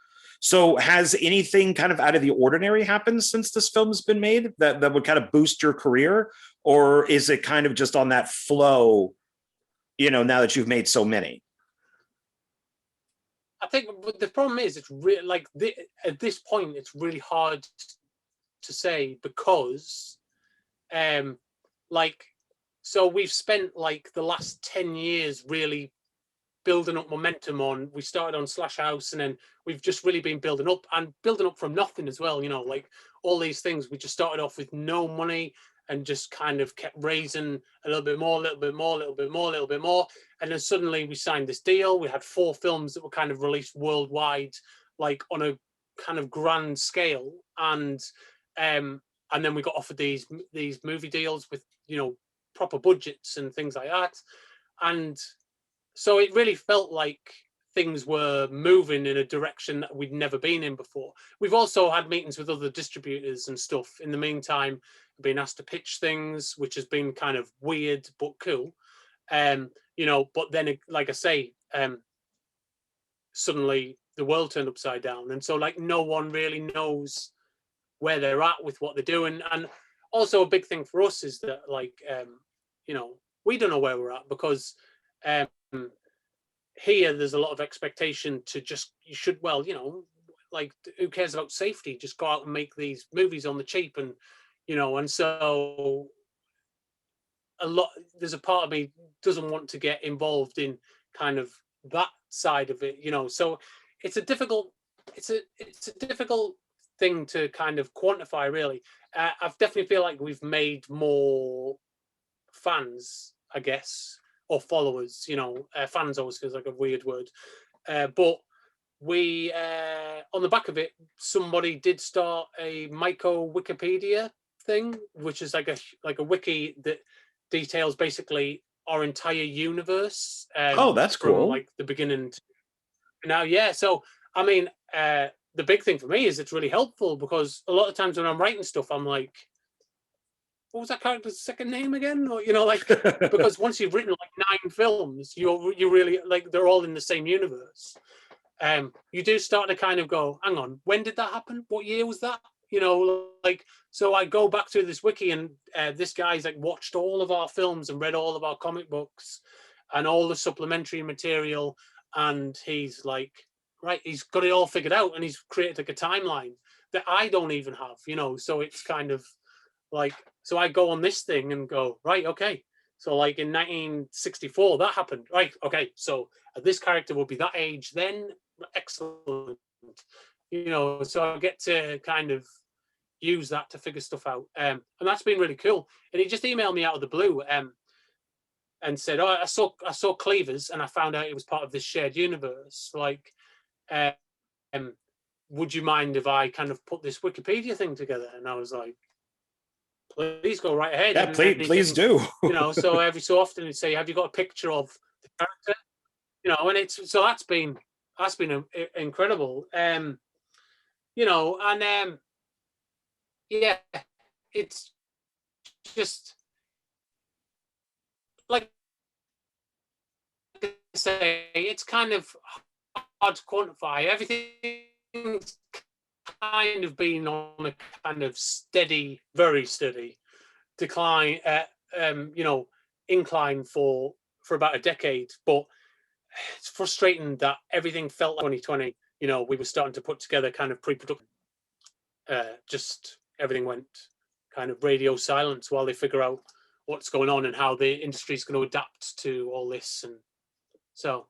So has anything kind of out of the ordinary happened since this film has been made that would kind of boost your career? Or is it kind of just on that flow, now that you've made so many? I think the problem is it's really like at this point, it's really hard to say because so we've spent like the last 10 years really building up momentum on. We started on Slash House and then we've just really been building up from nothing as well. Like all these things, we just started off with no money and just kind of kept raising a little bit more. And then suddenly we signed this deal. We had 4 films that were kind of released worldwide, like on a kind of grand scale. And then we got offered these movie deals with, proper budgets and things like that. And so it really felt like things were moving in a direction that we'd never been in before. We've also had meetings with other distributors and stuff. In the meantime, been asked to pitch things, which has been kind of weird but cool. But then, like I say, suddenly the world turned upside down. And so like no one really knows where they're at with what they're doing. And also a big thing for us is that like, we don't know where we're at because here there's a lot of expectation to just, like who cares about safety? Just go out and make these movies on the cheap and, and so there's a part of me doesn't want to get involved in kind of that side of it, so it's a difficult thing to kind of quantify really. I definitely feel like we've made more fans, I guess, or followers, fans always feels like a weird word, but we on the back of it, somebody did start a myco Wikipedia thing, which is like a wiki that details basically our entire universe. That's cool. From like the beginning to now. Yeah. So, I mean, the big thing for me is it's really helpful because a lot of times when I'm writing stuff, I'm like, what was that character's second name again? Or, because once you've written like 9 films, you really like, they're all in the same universe. You do start to kind of go, hang on, when did that happen? What year was that? So I go back through this wiki and this guy's like watched all of our films and read all of our comic books and all the supplementary material. and he's like, right, he's got it all figured out, and he's created like a timeline that I don't even have, you know. So it's kind of like, so I go on this thing and go, right, okay. So like in 1964, that happened, right? Okay, so this character will be that age then. Excellent, you know. So I get to kind of use that to figure stuff out, and that's been really cool. And he just emailed me out of the blue, and said, "Oh, I saw Cleavers, and I found out it was part of this shared universe. Like, um, would you mind if I kind of put this Wikipedia thing together?" And I was like, "Please go right ahead." Yeah, And please do. you know, so every so often he'd say, "Have you got a picture of the character?" You know, and it's so that's been incredible. You know, and yeah, it's just like I say, it's kind of hard to quantify. Everything's kind of been on a kind of steady, very steady decline, you know, incline for about a decade. But it's frustrating that everything felt like 2020. You know, we were starting to put together kind of pre-production. Just everything went kind of radio silence while they figure out what's going on and how the industry is going to adapt to all this. And so,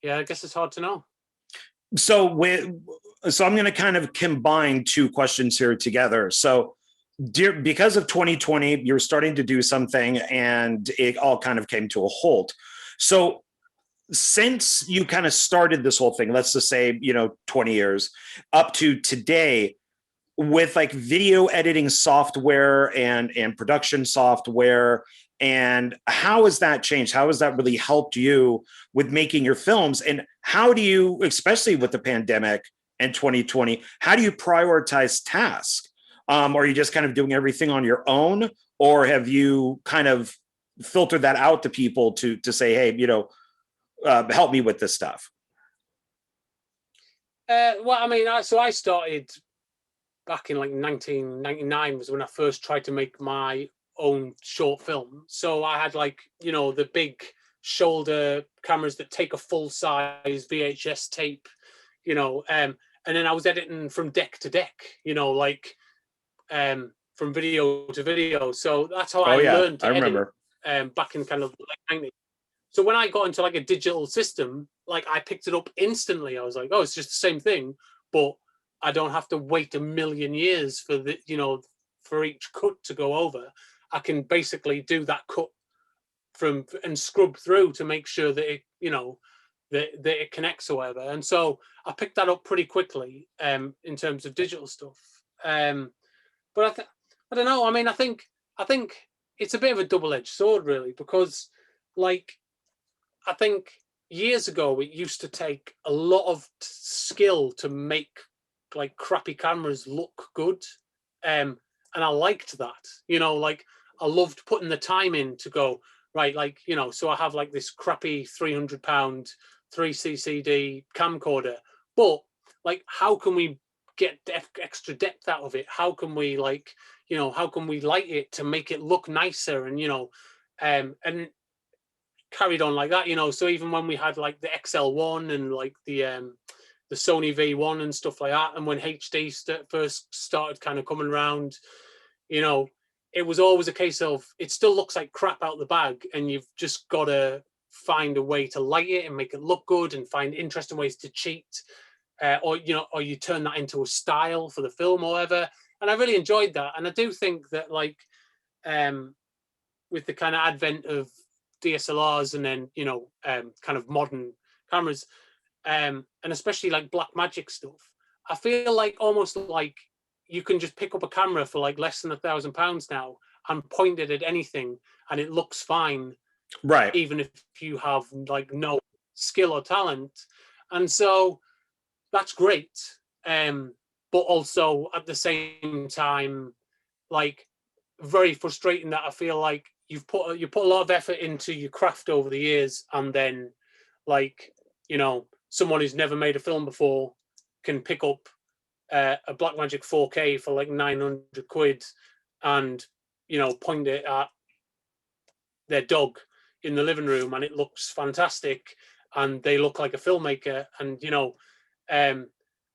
yeah, I guess it's hard to know. So I'm going to kind of combine two questions here together. So because of 2020, you're starting to do something and it all kind of came to a halt. So since you kind of started this whole thing, let's just say, 20 years up to today, with like video editing software and production software, and how has that changed? How has that really helped you with making your films? And how do you, especially with the pandemic and 2020, how do you prioritize tasks? Are you just kind of doing everything on your own, or have you kind of filtered that out to people to say, hey, help me with this stuff? Well, I mean, so I started back in like 1999 was when I first tried to make my own short film. So I had like, the big shoulder cameras that take a full size VHS tape, and then I was editing from deck to deck, like from video to video. So that's how I learned to remember. Edit back in kind of like 90s. So when I got into like a digital system, like I picked it up instantly. I was like, oh, it's just the same thing, but I don't have to wait a million years for the, for each cut to go over. I can basically do that cut and scrub through to make sure that it, that it connects or whatever. And so I picked that up pretty quickly in terms of digital stuff. But I don't know. I mean, I think it's a bit of a double-edged sword, really, because like I think years ago it used to take a lot of skill to make like crappy cameras look good, and I liked that. Like I loved putting the time in to go right. Like so I have like this crappy £300 3CCD camcorder, but like how can we get extra depth out of it? How can we like how can we light it to make it look nicer? And and carried on like that. So even when we had like the XL1 and like the Sony V1 and stuff like that, and when HD first started kind of coming around, it was always a case of it still looks like crap out the bag, and you've just got to find a way to light it and make it look good and find interesting ways to cheat, or you turn that into a style for the film or whatever. And I really enjoyed that. And I do think that like with the kind of advent of DSLRs and then kind of modern cameras, and especially like Blackmagic stuff, I feel like almost like you can just pick up a camera for like less than £1,000 now and point it at anything and it looks fine, right? Even if you have like no skill or talent. And so that's great, but also at the same time, like very frustrating that I feel like you put a lot of effort into your craft over the years, and then like someone who's never made a film before can pick up a Blackmagic 4K for like 900 quid and point it at their dog in the living room and it looks fantastic, and they look like a filmmaker, and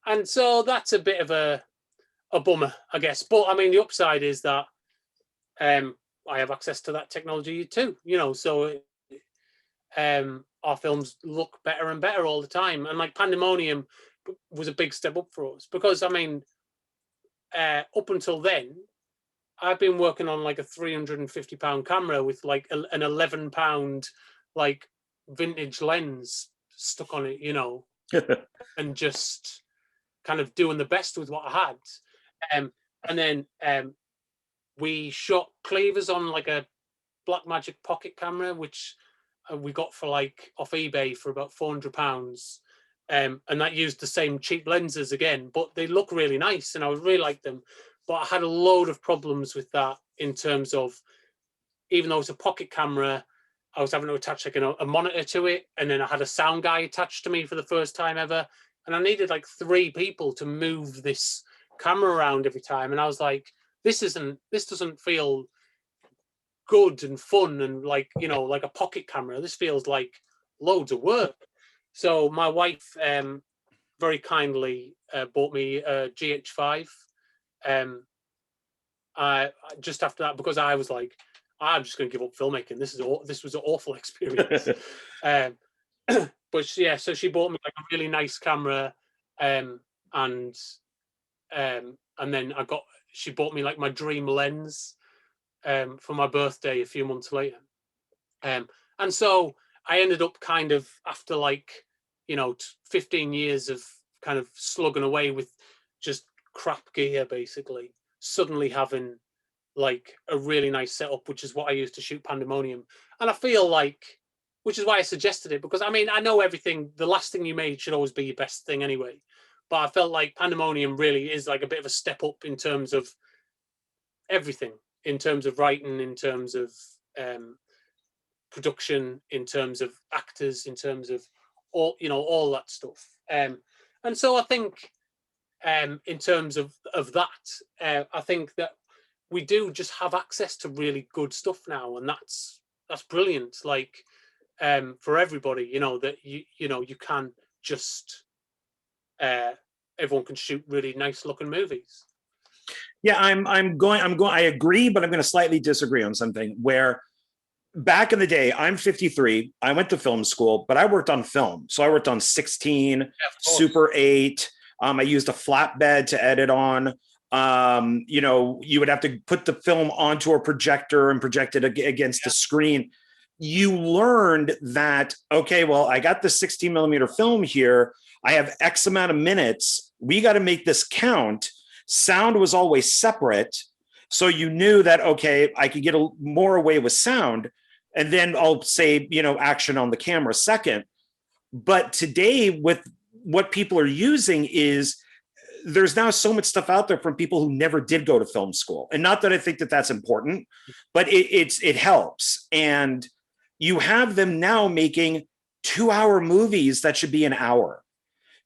and so that's a bit of a bummer, I guess. But I mean, the upside is that I have access to that technology too, so our films look better and better all the time. And like Pandemonium was a big step up for us, because I mean, up until then, I've been working on like a £350 camera with like an £11 like vintage lens stuck on it, and just kind of doing the best with what I had. And then we shot cleavers on like a Blackmagic pocket camera, which we got for like off eBay for about £400. And that used the same cheap lenses again, but they look really nice and I would really like them. But I had a load of problems with that in terms of, even though it's a pocket camera, I was having to attach like a monitor to it, and then I had a sound guy attached to me for the first time ever, and I needed like 3 people to move this camera around every time, and I was like, this doesn't feel good and fun and like like a pocket camera. This feels like loads of work. So my wife very kindly bought me a GH5. Just after that, because I was like, I'm just going to give up filmmaking. This was an awful experience. But yeah, so she bought me like a really nice camera, and then she bought me like my dream lens for my birthday a few months later. And so I ended up kind of, after like 15 years of kind of slugging away with just crap gear, basically, suddenly having like a really nice setup, which is what I used to shoot Pandemonium. And I feel like, which is why I suggested it, because I mean, I know everything, the last thing you made should always be your best thing anyway. But I felt like Pandemonium really is like a bit of a step up in terms of everything, in terms of writing, in terms of production, in terms of actors, in terms of all that stuff. And so I think in terms of that, I think that we do just have access to really good stuff now, and that's brilliant. Like for everybody, that you can just everyone can shoot really nice looking movies. Yeah, I agree, but I'm going to slightly disagree on something. Where back in the day, I'm 53. I went to film school, but I worked on film. So I worked on 16, Super 8. I used a flatbed to edit on. You would have to put the film onto a projector and project it against the screen. You learned that, okay, well, I got the 16 millimeter film here. I have X amount of minutes. We got to make this count. Sound was always separate. So you knew that, okay, I could get more away with sound. And then I'll say, action on the camera second. But today, with what people are using, is there's now so much stuff out there from people who never did go to film school. And not that I think that that's important, but it helps. And you have them now making 2-hour movies that should be an hour.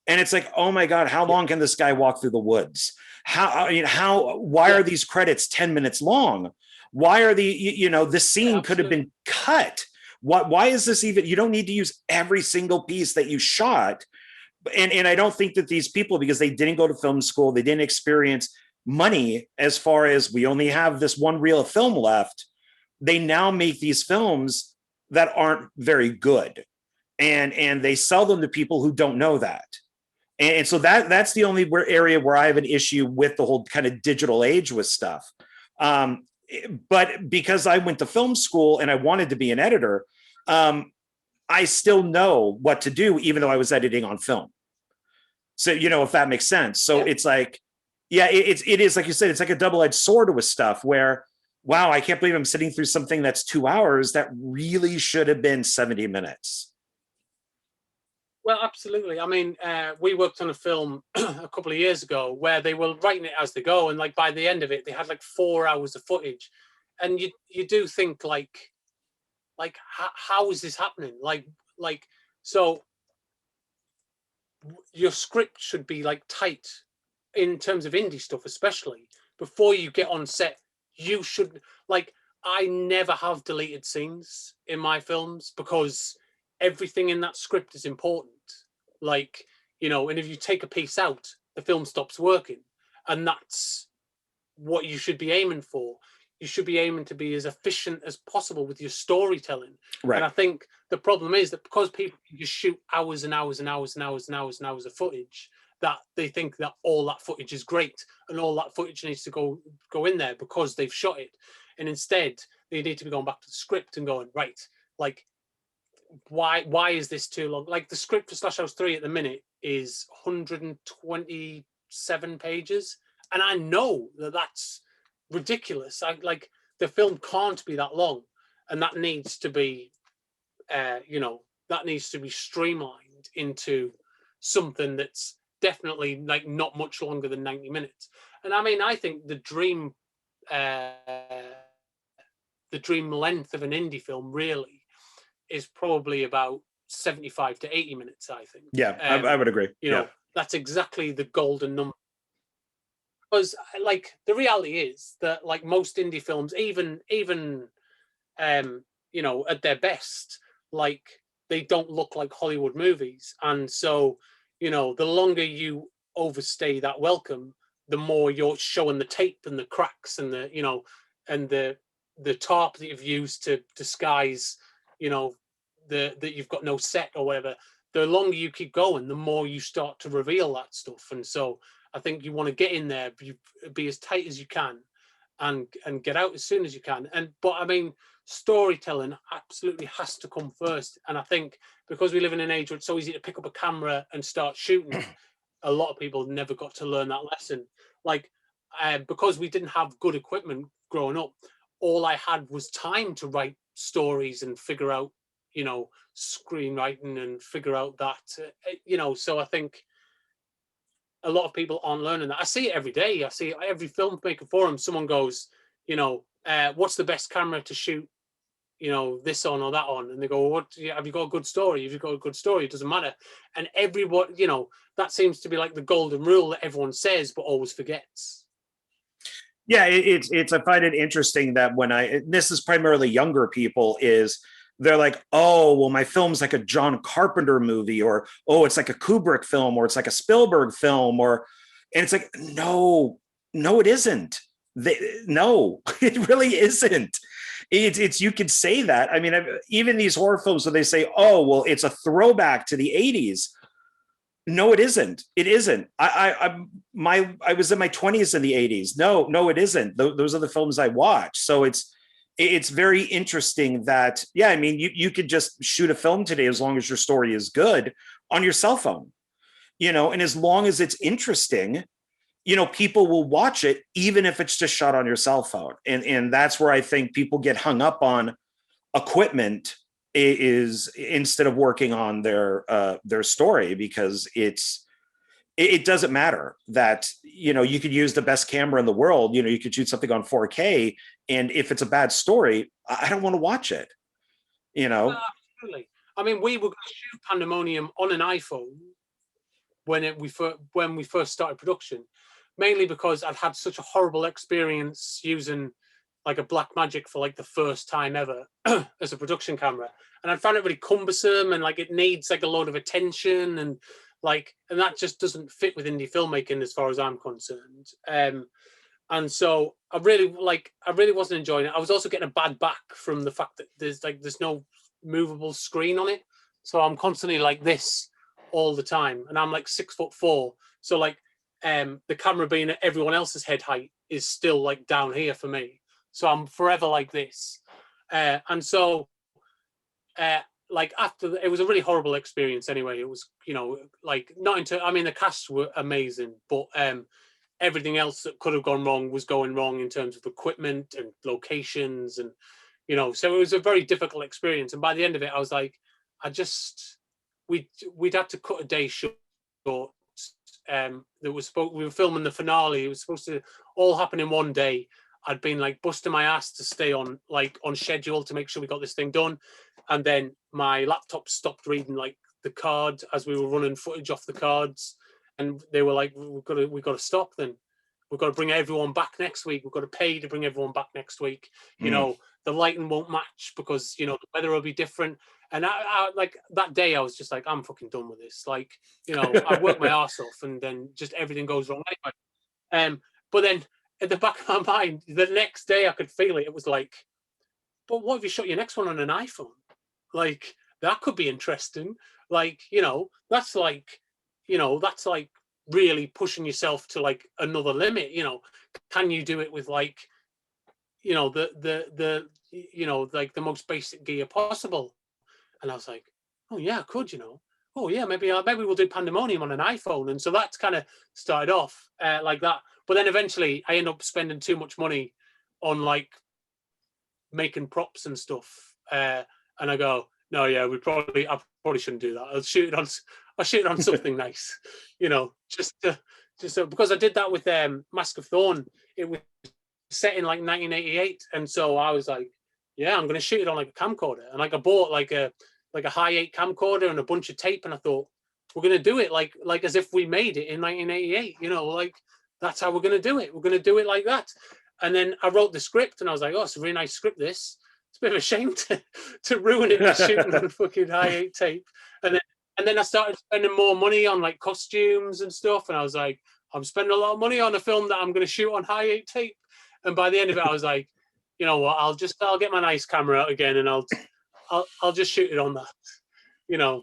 And it's like, oh my God, how long can this guy walk through the woods? Why are these credits 10 minutes long? Why are this scene could have been cut? Why is this even, you don't need to use every single piece that you shot. And I don't think that these people, because they didn't go to film school, they didn't experience money, as far as we only have this one reel of film left, they now make these films that aren't very good. And they sell them to people who don't know that. And so that's the only area where I have an issue with the whole kind of digital age with stuff. But because I went to film school and I wanted to be an editor, I still know what to do, even though I was editing on film. So, if that makes sense. So it's like, it is like you said, it's like a double-edged sword with stuff where, wow, I can't believe I'm sitting through something that's 2 hours that really should have been 70 minutes. Well, absolutely. I mean, we worked on a film a couple of years ago where they were writing it as they go, and like by the end of it, they had like 4 hours of footage, and you do think like how is this happening? Like so, your script should be like tight in terms of indie stuff, especially before you get on set. You should I never have deleted scenes in my films because everything in that script is important. Like, you know, and if you take a piece out, the film stops working. And that's what you should be aiming for. You should be aiming to be as efficient as possible with your storytelling. Right. And I think the problem is that because people just shoot hours and hours and hours and hours and hours and hours of footage, that they think that all that footage is great and all that footage needs to go in there because they've shot it. And instead, they need to be going back to the script and going, right, like, why is this too long? Like, the script for Slash House 3 at the minute is 127 pages. And I know that that's ridiculous. Like, the film can't be that long. And that needs to be, you know, that needs to be streamlined into something that's definitely like not much longer than 90 minutes. And I mean, I think the dream length of an indie film really is probably about 75 to 80 minutes, I think. Yeah, I would agree. You know, that's exactly the golden number. Because like the reality is that like most indie films, even you know, at their best, like they don't look like Hollywood movies. And so, you know, the longer you overstay that welcome, the more you're showing the tape and the cracks and the, you know, and the tarp that you've used to disguise, you know, that you've got no set or whatever. The longer you keep going, the more you start to reveal that stuff. And so I think you want to get in there, be as tight as you can, and get out as soon as you can. But I mean, storytelling absolutely has to come first. And I think because we live in an age where it's so easy to pick up a camera and start shooting, a lot of people never got to learn that lesson. Like, because we didn't have good equipment growing up, all I had was time to write stories and figure out, you know, screenwriting and figure out that, you know, so I think a lot of people aren't learning that. I see it every day. I see every filmmaker forum, someone goes, you know, what's the best camera to shoot, you know, this on or that on? And they go, what, have you got a good story? If you've got a good story, it doesn't matter. And everyone, you know, that seems to be like the golden rule that everyone says, but always forgets. Yeah, it's I find it interesting that this is primarily younger people, is they're like, oh, well, my film's like a John Carpenter movie, or, oh, it's like a Kubrick film, or it's like a Spielberg film, and it's like, no, it isn't. No, it really isn't. It's you could say that. I mean, even these horror films where they say, oh, well, it's a throwback to the 80s. No, it isn't. It isn't. I was in my 20s in the 80s. No, it isn't. Those are the films I watch. So it's very interesting that, yeah, I mean, you could just shoot a film today as long as your story is good on your cell phone, you know, and as long as it's interesting, you know, people will watch it, even if it's just shot on your cell phone. And that's where I think people get hung up on equipment, is instead of working on their story, because it doesn't matter that, you know, you could use the best camera in the world, you know, you could shoot something on 4K, and if it's a bad story, I don't want to watch it, you know. Absolutely. I mean, we were going to shoot Pandamonium on an iPhone when we first started production, mainly because I'd had such a horrible experience using like a Blackmagic for like the first time ever as a production camera. And I found it really cumbersome, and like it needs like a lot of attention, and that just doesn't fit with indie filmmaking as far as I'm concerned. And so I really wasn't enjoying it. I was also getting a bad back from the fact that there's no movable screen on it. So I'm constantly like this all the time. And I'm like 6'4". So like the camera being at everyone else's head height is still like down here for me. So I'm forever like this. And so like after, it was a really horrible experience anyway. It was, you know, like I mean, the casts were amazing, but everything else that could have gone wrong was going wrong in terms of equipment and locations, and, you know, so it was a very difficult experience. And by the end of it, I was like, we'd had to cut a day short. We were filming the finale. It was supposed to all happen in one day. I'd been like busting my ass to stay on schedule to make sure we got this thing done. And then my laptop stopped reading like the card as we were running footage off the cards. And they were like, we've got to stop then. We've got to bring everyone back next week. We've got to pay to bring everyone back next week. You know, the lighting won't match because, you know, the weather will be different. And I like that day, I was just like, I'm fucking done with this. Like, you know, I worked my ass off, and then just everything goes wrong anyway. But then at the back of my mind, the next day I could feel it. It was like, but what if you shot your next one on an iPhone? Like, that could be interesting. Like, you know, that's like, that's like really pushing yourself to like another limit. You know, can you do it with like, like the most basic gear possible? And I was like, oh yeah, I could, oh yeah, maybe we'll do Pandamonium on an iPhone. And so that's kind of started off like that. But then eventually I end up spending too much money on like making props and stuff. And I go, no, yeah, I probably shouldn't do that. I'll shoot it on something nice, just because I did that with Mask of Thorn. It was set in like 1988, and so I was like, yeah, I'm going to shoot it on like a camcorder. And like I bought like a high 8 camcorder and a bunch of tape, and I thought, we're going to do it like as if we made it in 1988, like that's how we're going to do it. We're going to do it like that. And then I wrote the script, and I was like, oh, it's a really nice script, this. It's a bit of a shame to ruin it by shooting on fucking high 8 tape. And then I started spending more money on like costumes and stuff, and I was like, I'm spending a lot of money on a film that I'm going to shoot on high 8 tape. And by the end of it, I was like, you know what? I'll get my nice camera out again, and I'll just shoot it on that. Yeah,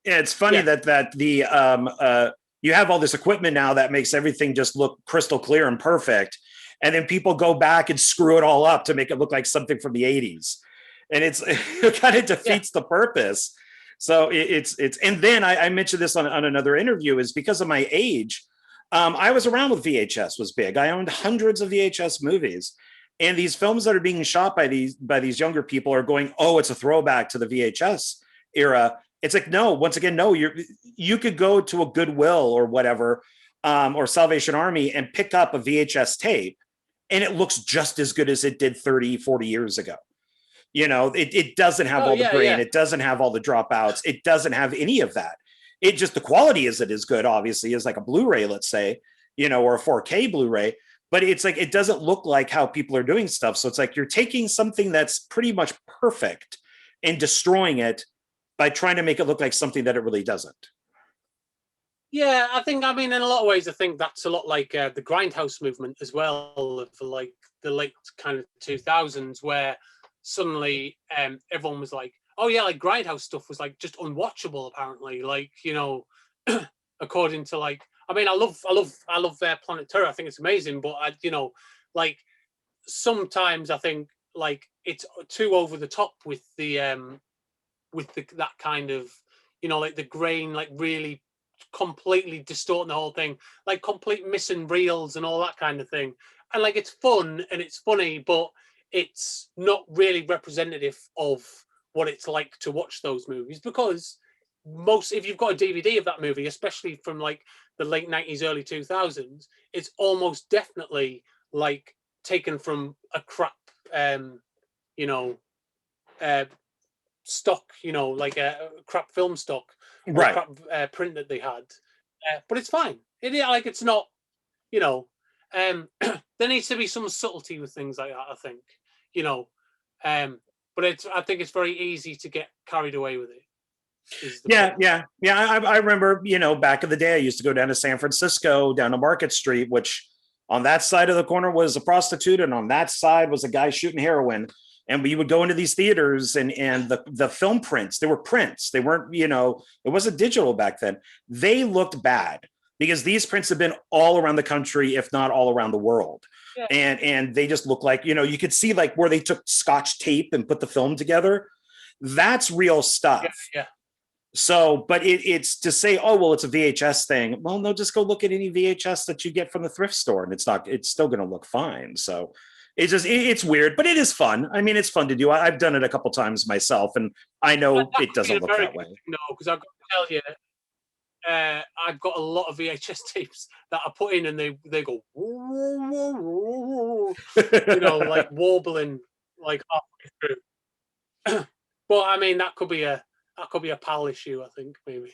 it's funny that the you have all this equipment now that makes everything just look crystal clear and perfect, and then people go back and screw it all up to make it look like something from the 80s, and it kind of defeats the purpose. So it's and then I mentioned this on another interview, is because of my age. I was around with VHS was big. I owned hundreds of VHS movies, and these films that are being shot by these younger people are going, oh, it's a throwback to the VHS era. It's like, no, once again, no, you could go to a Goodwill or whatever, or Salvation Army and pick up a VHS tape, and it looks just as good as it did 30, 40 years ago. It doesn't have all the grain. It doesn't have all the dropouts. It doesn't have any of that. It just, the quality isn't as good, obviously, as like a Blu-ray, let's say, or a 4K Blu-ray, but it's like, it doesn't look like how people are doing stuff. So it's like, you're taking something that's pretty much perfect and destroying it by trying to make it look like something that it really doesn't. Yeah, in a lot of ways, I think that's a lot like the Grindhouse movement as well, for like the late kind of 2000s, where suddenly everyone was like, oh yeah, like Grindhouse stuff was like just unwatchable apparently, like, according to like, I love Planet Terror. I think it's amazing, but like sometimes I think like it's too over the top with that kind of, like the grain, like really completely distorting the whole thing, like complete missing reels and all that kind of thing. And like, it's fun and it's funny, but it's not really representative of what it's like to watch those movies, because if you've got a DVD of that movie, especially from like the late 90s, early 2000s, it's almost definitely like taken from a crap, stock, like a crap film stock, right? Crap print that they had, but it's fine. It's not, there needs to be some subtlety with things like that, I think, but I think it's very easy to get carried away with it. Yeah. I remember, back in the day, I used to go down to San Francisco, down to Market Street, which on that side of the corner was a prostitute, and on that side was a guy shooting heroin. And we would go into these theaters, and the film prints, they were prints. They weren't, it wasn't digital back then. They looked bad because these prints have been all around the country, if not all around the world. Yeah. And they just look like, you could see like where they took Scotch tape and put the film together. That's real stuff. Yeah. So, but it's to say, oh, well, it's a VHS thing. Well, no, just go look at any VHS that you get from the thrift store, and it's still going to look fine. So it's weird, but it is fun. It's fun to do. I've done it a couple times myself, and I know it doesn't look that way. No, because I've got to tell you, I've got a lot of VHS tapes that I put in, and they go, like warbling like halfway through. But that could be a PAL issue, I think, maybe.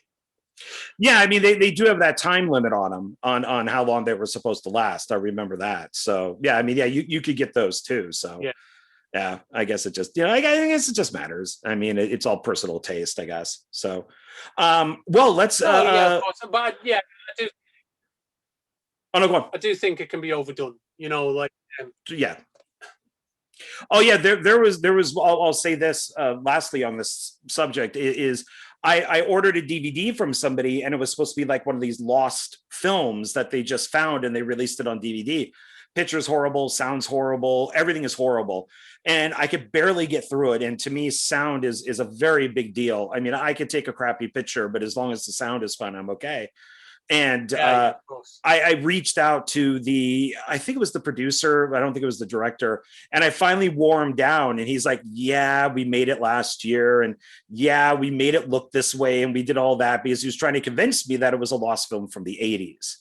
Yeah, they do have that time limit on them, on how long they were supposed to last. I remember that. So yeah, you could get those too. So yeah. Yeah, I guess it just, I guess it just matters. I mean, it's all personal taste, I guess. So, well, let's. Oh yeah, of course. But yeah, Oh no, go on. I do think it can be overdone. Like Yeah. Oh yeah, there was. I'll say this lastly on this subject is I ordered a DVD from somebody and it was supposed to be like one of these lost films that they just found and they released it on DVD. Picture's horrible, sounds horrible, everything is horrible, and I could barely get through it. And to me, sound is a very big deal. I mean, I could take a crappy picture, but as long as the sound is fun, I'm okay. And yeah, of course. I reached out to I think it was the producer, I don't think it was the director, and I finally wore him down. And he's like, "Yeah, we made it last year, and yeah, we made it look this way, and we did all that," because he was trying to convince me that it was a lost film from the '80s.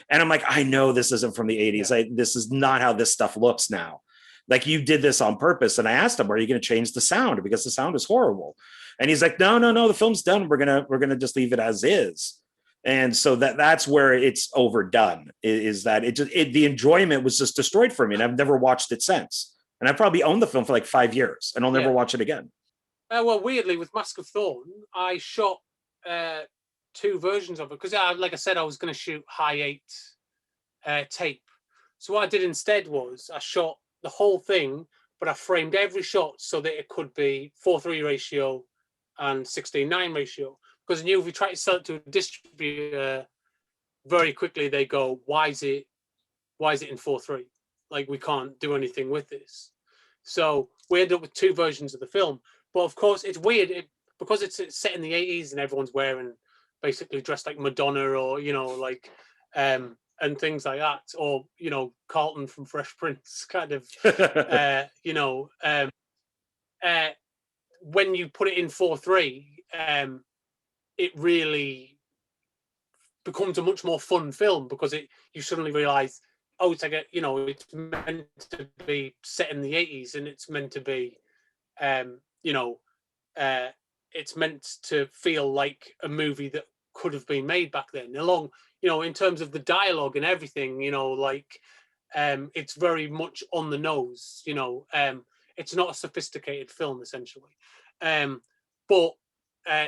And I'm like, "I know this isn't from the '80s. Yeah. This is not how this stuff looks now. Like you did this on purpose." And I asked him, "Are you going to change the sound because the sound is horrible?" And he's like, "No, no, no. The film's done. We're gonna just leave it as is." And so that's where it's overdone, is that the enjoyment was just destroyed for me, and I've never watched it since. And I probably owned the film for like 5 years, and I'll never watch it again. Well, weirdly, with Mask of Thorn, I shot 2 versions of it because, like I said, I was going to shoot high 8 tape. So what I did instead was I shot the whole thing, but I framed every shot so that it could be 4:3 ratio and 16:9 ratio. Because I knew if we try to sell it to a distributor, very quickly they go, why is it in 4:3? Like, we can't do anything with this. So we end up with 2 versions of the film. But of course, it's weird because it's set in the 80s and everyone's wearing basically dressed like Madonna or, and things like that, or, Carlton from Fresh Prince kind of, when you put it in 4:3, it really becomes a much more fun film because you suddenly realize, oh, it's like it's meant to be set in the 80s and it's meant to be, it's meant to feel like a movie that could have been made back then. Along, in terms of the dialogue and everything, it's very much on the nose. It's not a sophisticated film essentially, but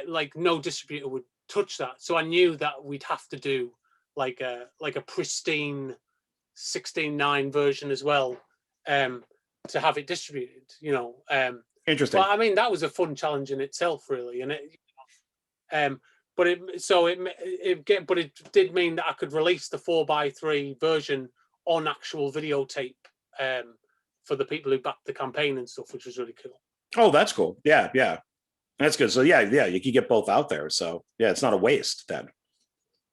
like no distributor would touch that. So I knew that we'd have to do like a pristine 16:9 version as well, to have it distributed. Interesting. But I mean, that was a fun challenge in itself, really, and but it did mean that I could release the 4:3 version on actual videotape, for the people who backed the campaign and stuff, which was really cool. Oh, that's cool. Yeah, yeah. That's good. So yeah, you could get both out there. So yeah, it's not a waste then.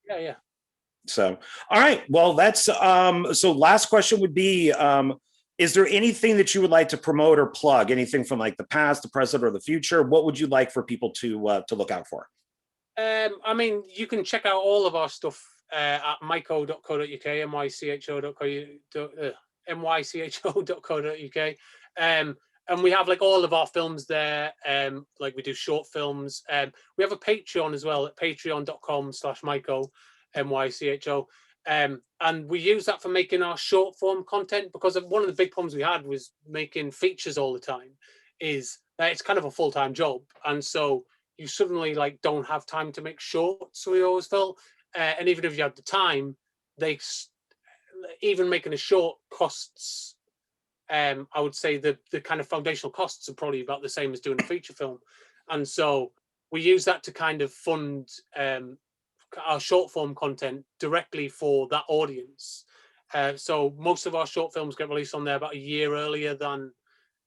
Yeah. So all right. Well, that's so last question would be, is there anything that you would like to promote or plug? Anything from like the past, the present, or the future? What would you like for people to look out for? I mean, you can check out all of our stuff at myco.co.uk, mycho.co.uk. And we have like all of our films there. Like we do short films. We have a Patreon as well at patreon.com/myco, mycho. And we use that for making our short form content, because one of the big problems we had was making features all the time is that it's kind of a full-time job. And so you suddenly like don't have time to make shorts, we always felt. And even if you had the time, even making a short costs, I would say the kind of foundational costs are probably about the same as doing a feature film. And so we use that to kind of fund our short form content directly for that audience. So most of our short films get released on there about a year earlier than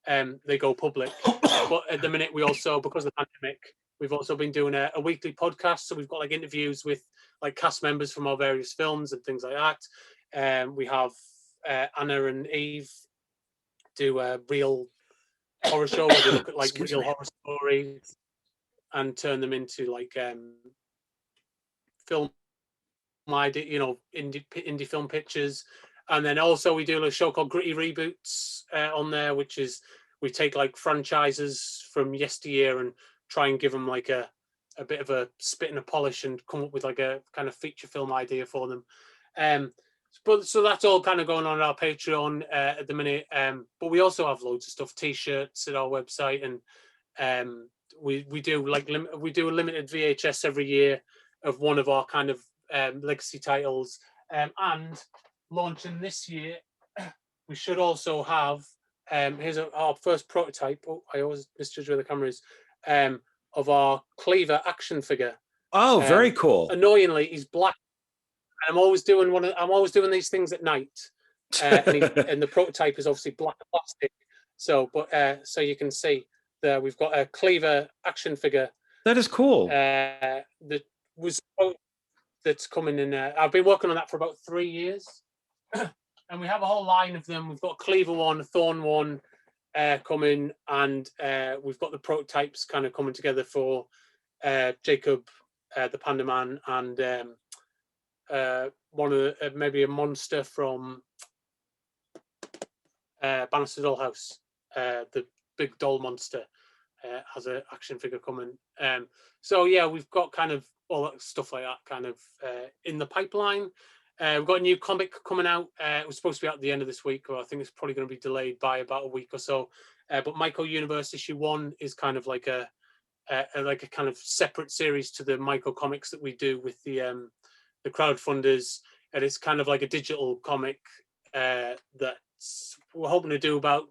they go public. But at the minute, we also, because of the pandemic, we've also been doing a weekly podcast. So we've got like interviews with like cast members from our various films and things like that. We have Anna and Eve do a real horror show where they look at like real horror stories and turn them into like film idea, indie film pictures. And then also we do a show called Gritty Reboots on there, which is we take like franchises from yesteryear and try and give them like a bit of a spit and a polish and come up with like a kind of feature film idea for them. But so that's all kind of going on our Patreon at the minute. But we also have loads of stuff, T-shirts at our website, and we do we do a limited VHS every year of one of our kind of legacy titles. And launching this year, we should also have here's our first prototype. Oh, I always misjudge where the camera is. Of our Cleaver action figure. Oh, very cool. Annoyingly, he's black. I'm always doing these things at night, and the prototype is obviously black plastic. So, so you can see there we've got a Cleaver action figure. That is cool. That's coming in. I've been working on that for about 3 years, and we have a whole line of them. We've got a Cleaver one, a Thorn one coming, and we've got the prototypes kind of coming together for Jacob, the Panda Man, and one of the, maybe a monster from Bannister Dollhouse. The big doll monster has an action figure coming. So yeah, we've got kind of all that stuff like that kind of in the pipeline. We've got a new comic coming out. It was supposed to be out at the end of this week, or I think it's probably going to be delayed by about a week or so. But Myco Universe issue 1 is kind of like a kind of separate series to the Myco comics that we do with the crowdfunders, and it's kind of like a digital comic that we're hoping to do about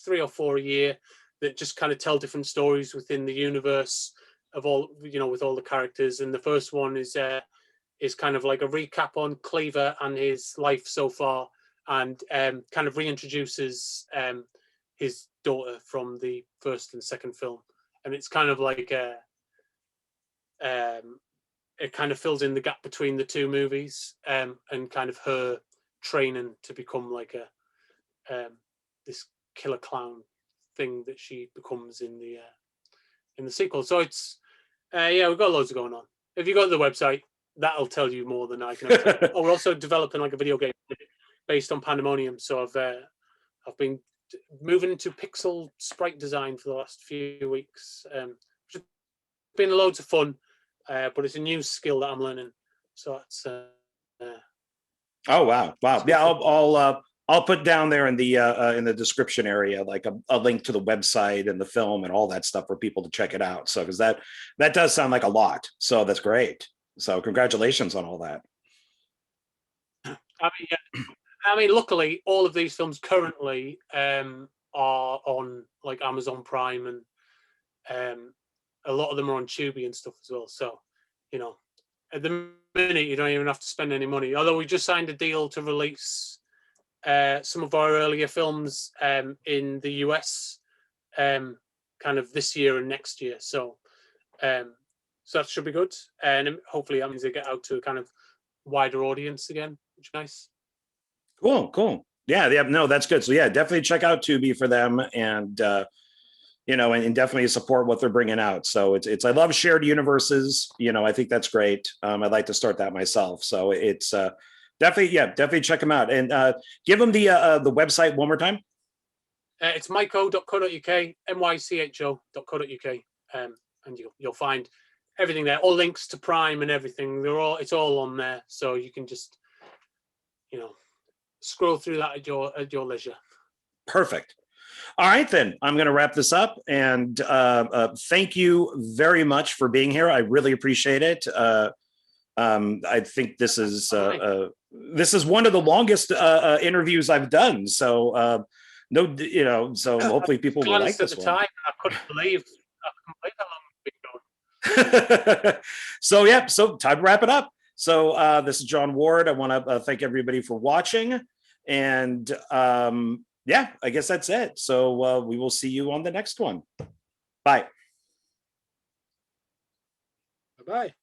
3 or 4 a year, that just kind of tell different stories within the universe of all, with all the characters. And the first one is kind of like a recap on Cleaver and his life so far, and kind of reintroduces his daughter from the first and second film. And it's kind of like it kind of fills in the gap between the two movies, and kind of her training to become like this killer clown thing that she becomes in the sequel. So it's yeah, we've got loads going on. If you go to the website, that'll tell you more than I can ever tell you. Oh, we're also developing like a video game based on Pandamonium. So I've been moving into pixel sprite design for the last few weeks, which has been loads of fun. But it's a new skill that I'm learning. So it's oh wow. Yeah, I'll put down there in the description area like a link to the website and the film and all that stuff for people to check it out. So because that does sound like a lot. So that's great. So congratulations on all that. I mean, luckily, all of these films currently are on like Amazon Prime, and a lot of them are on Tubi and stuff as well. So, at the minute, you don't even have to spend any money. Although we just signed a deal to release some of our earlier films in the US, kind of this year and next year. So that should be good, and hopefully that means they get out to a kind of wider audience again, which is nice. Cool. Yeah, no, that's good. So yeah, definitely check out Tubi for them, and and definitely support what they're bringing out. So it's I love shared universes. I think that's great. I'd like to start that myself. So it's definitely check them out, and give them the website one more time. It's myco.co.uk, mycho.co.uk, and you'll find everything there. All links to Prime and everything. It's all on there, so you can just scroll through that at your leisure. Perfect. All right, then I'm going to wrap this up, and thank you very much for being here. I really appreciate it. I think this is one of the longest interviews I've done. So so hopefully people will like this one. Time, I couldn't believe how long it's been going. So time to wrap it up. So this is John Ward. I want to thank everybody for watching, and I guess that's it. So we will see you on the next one. Bye. Bye-bye.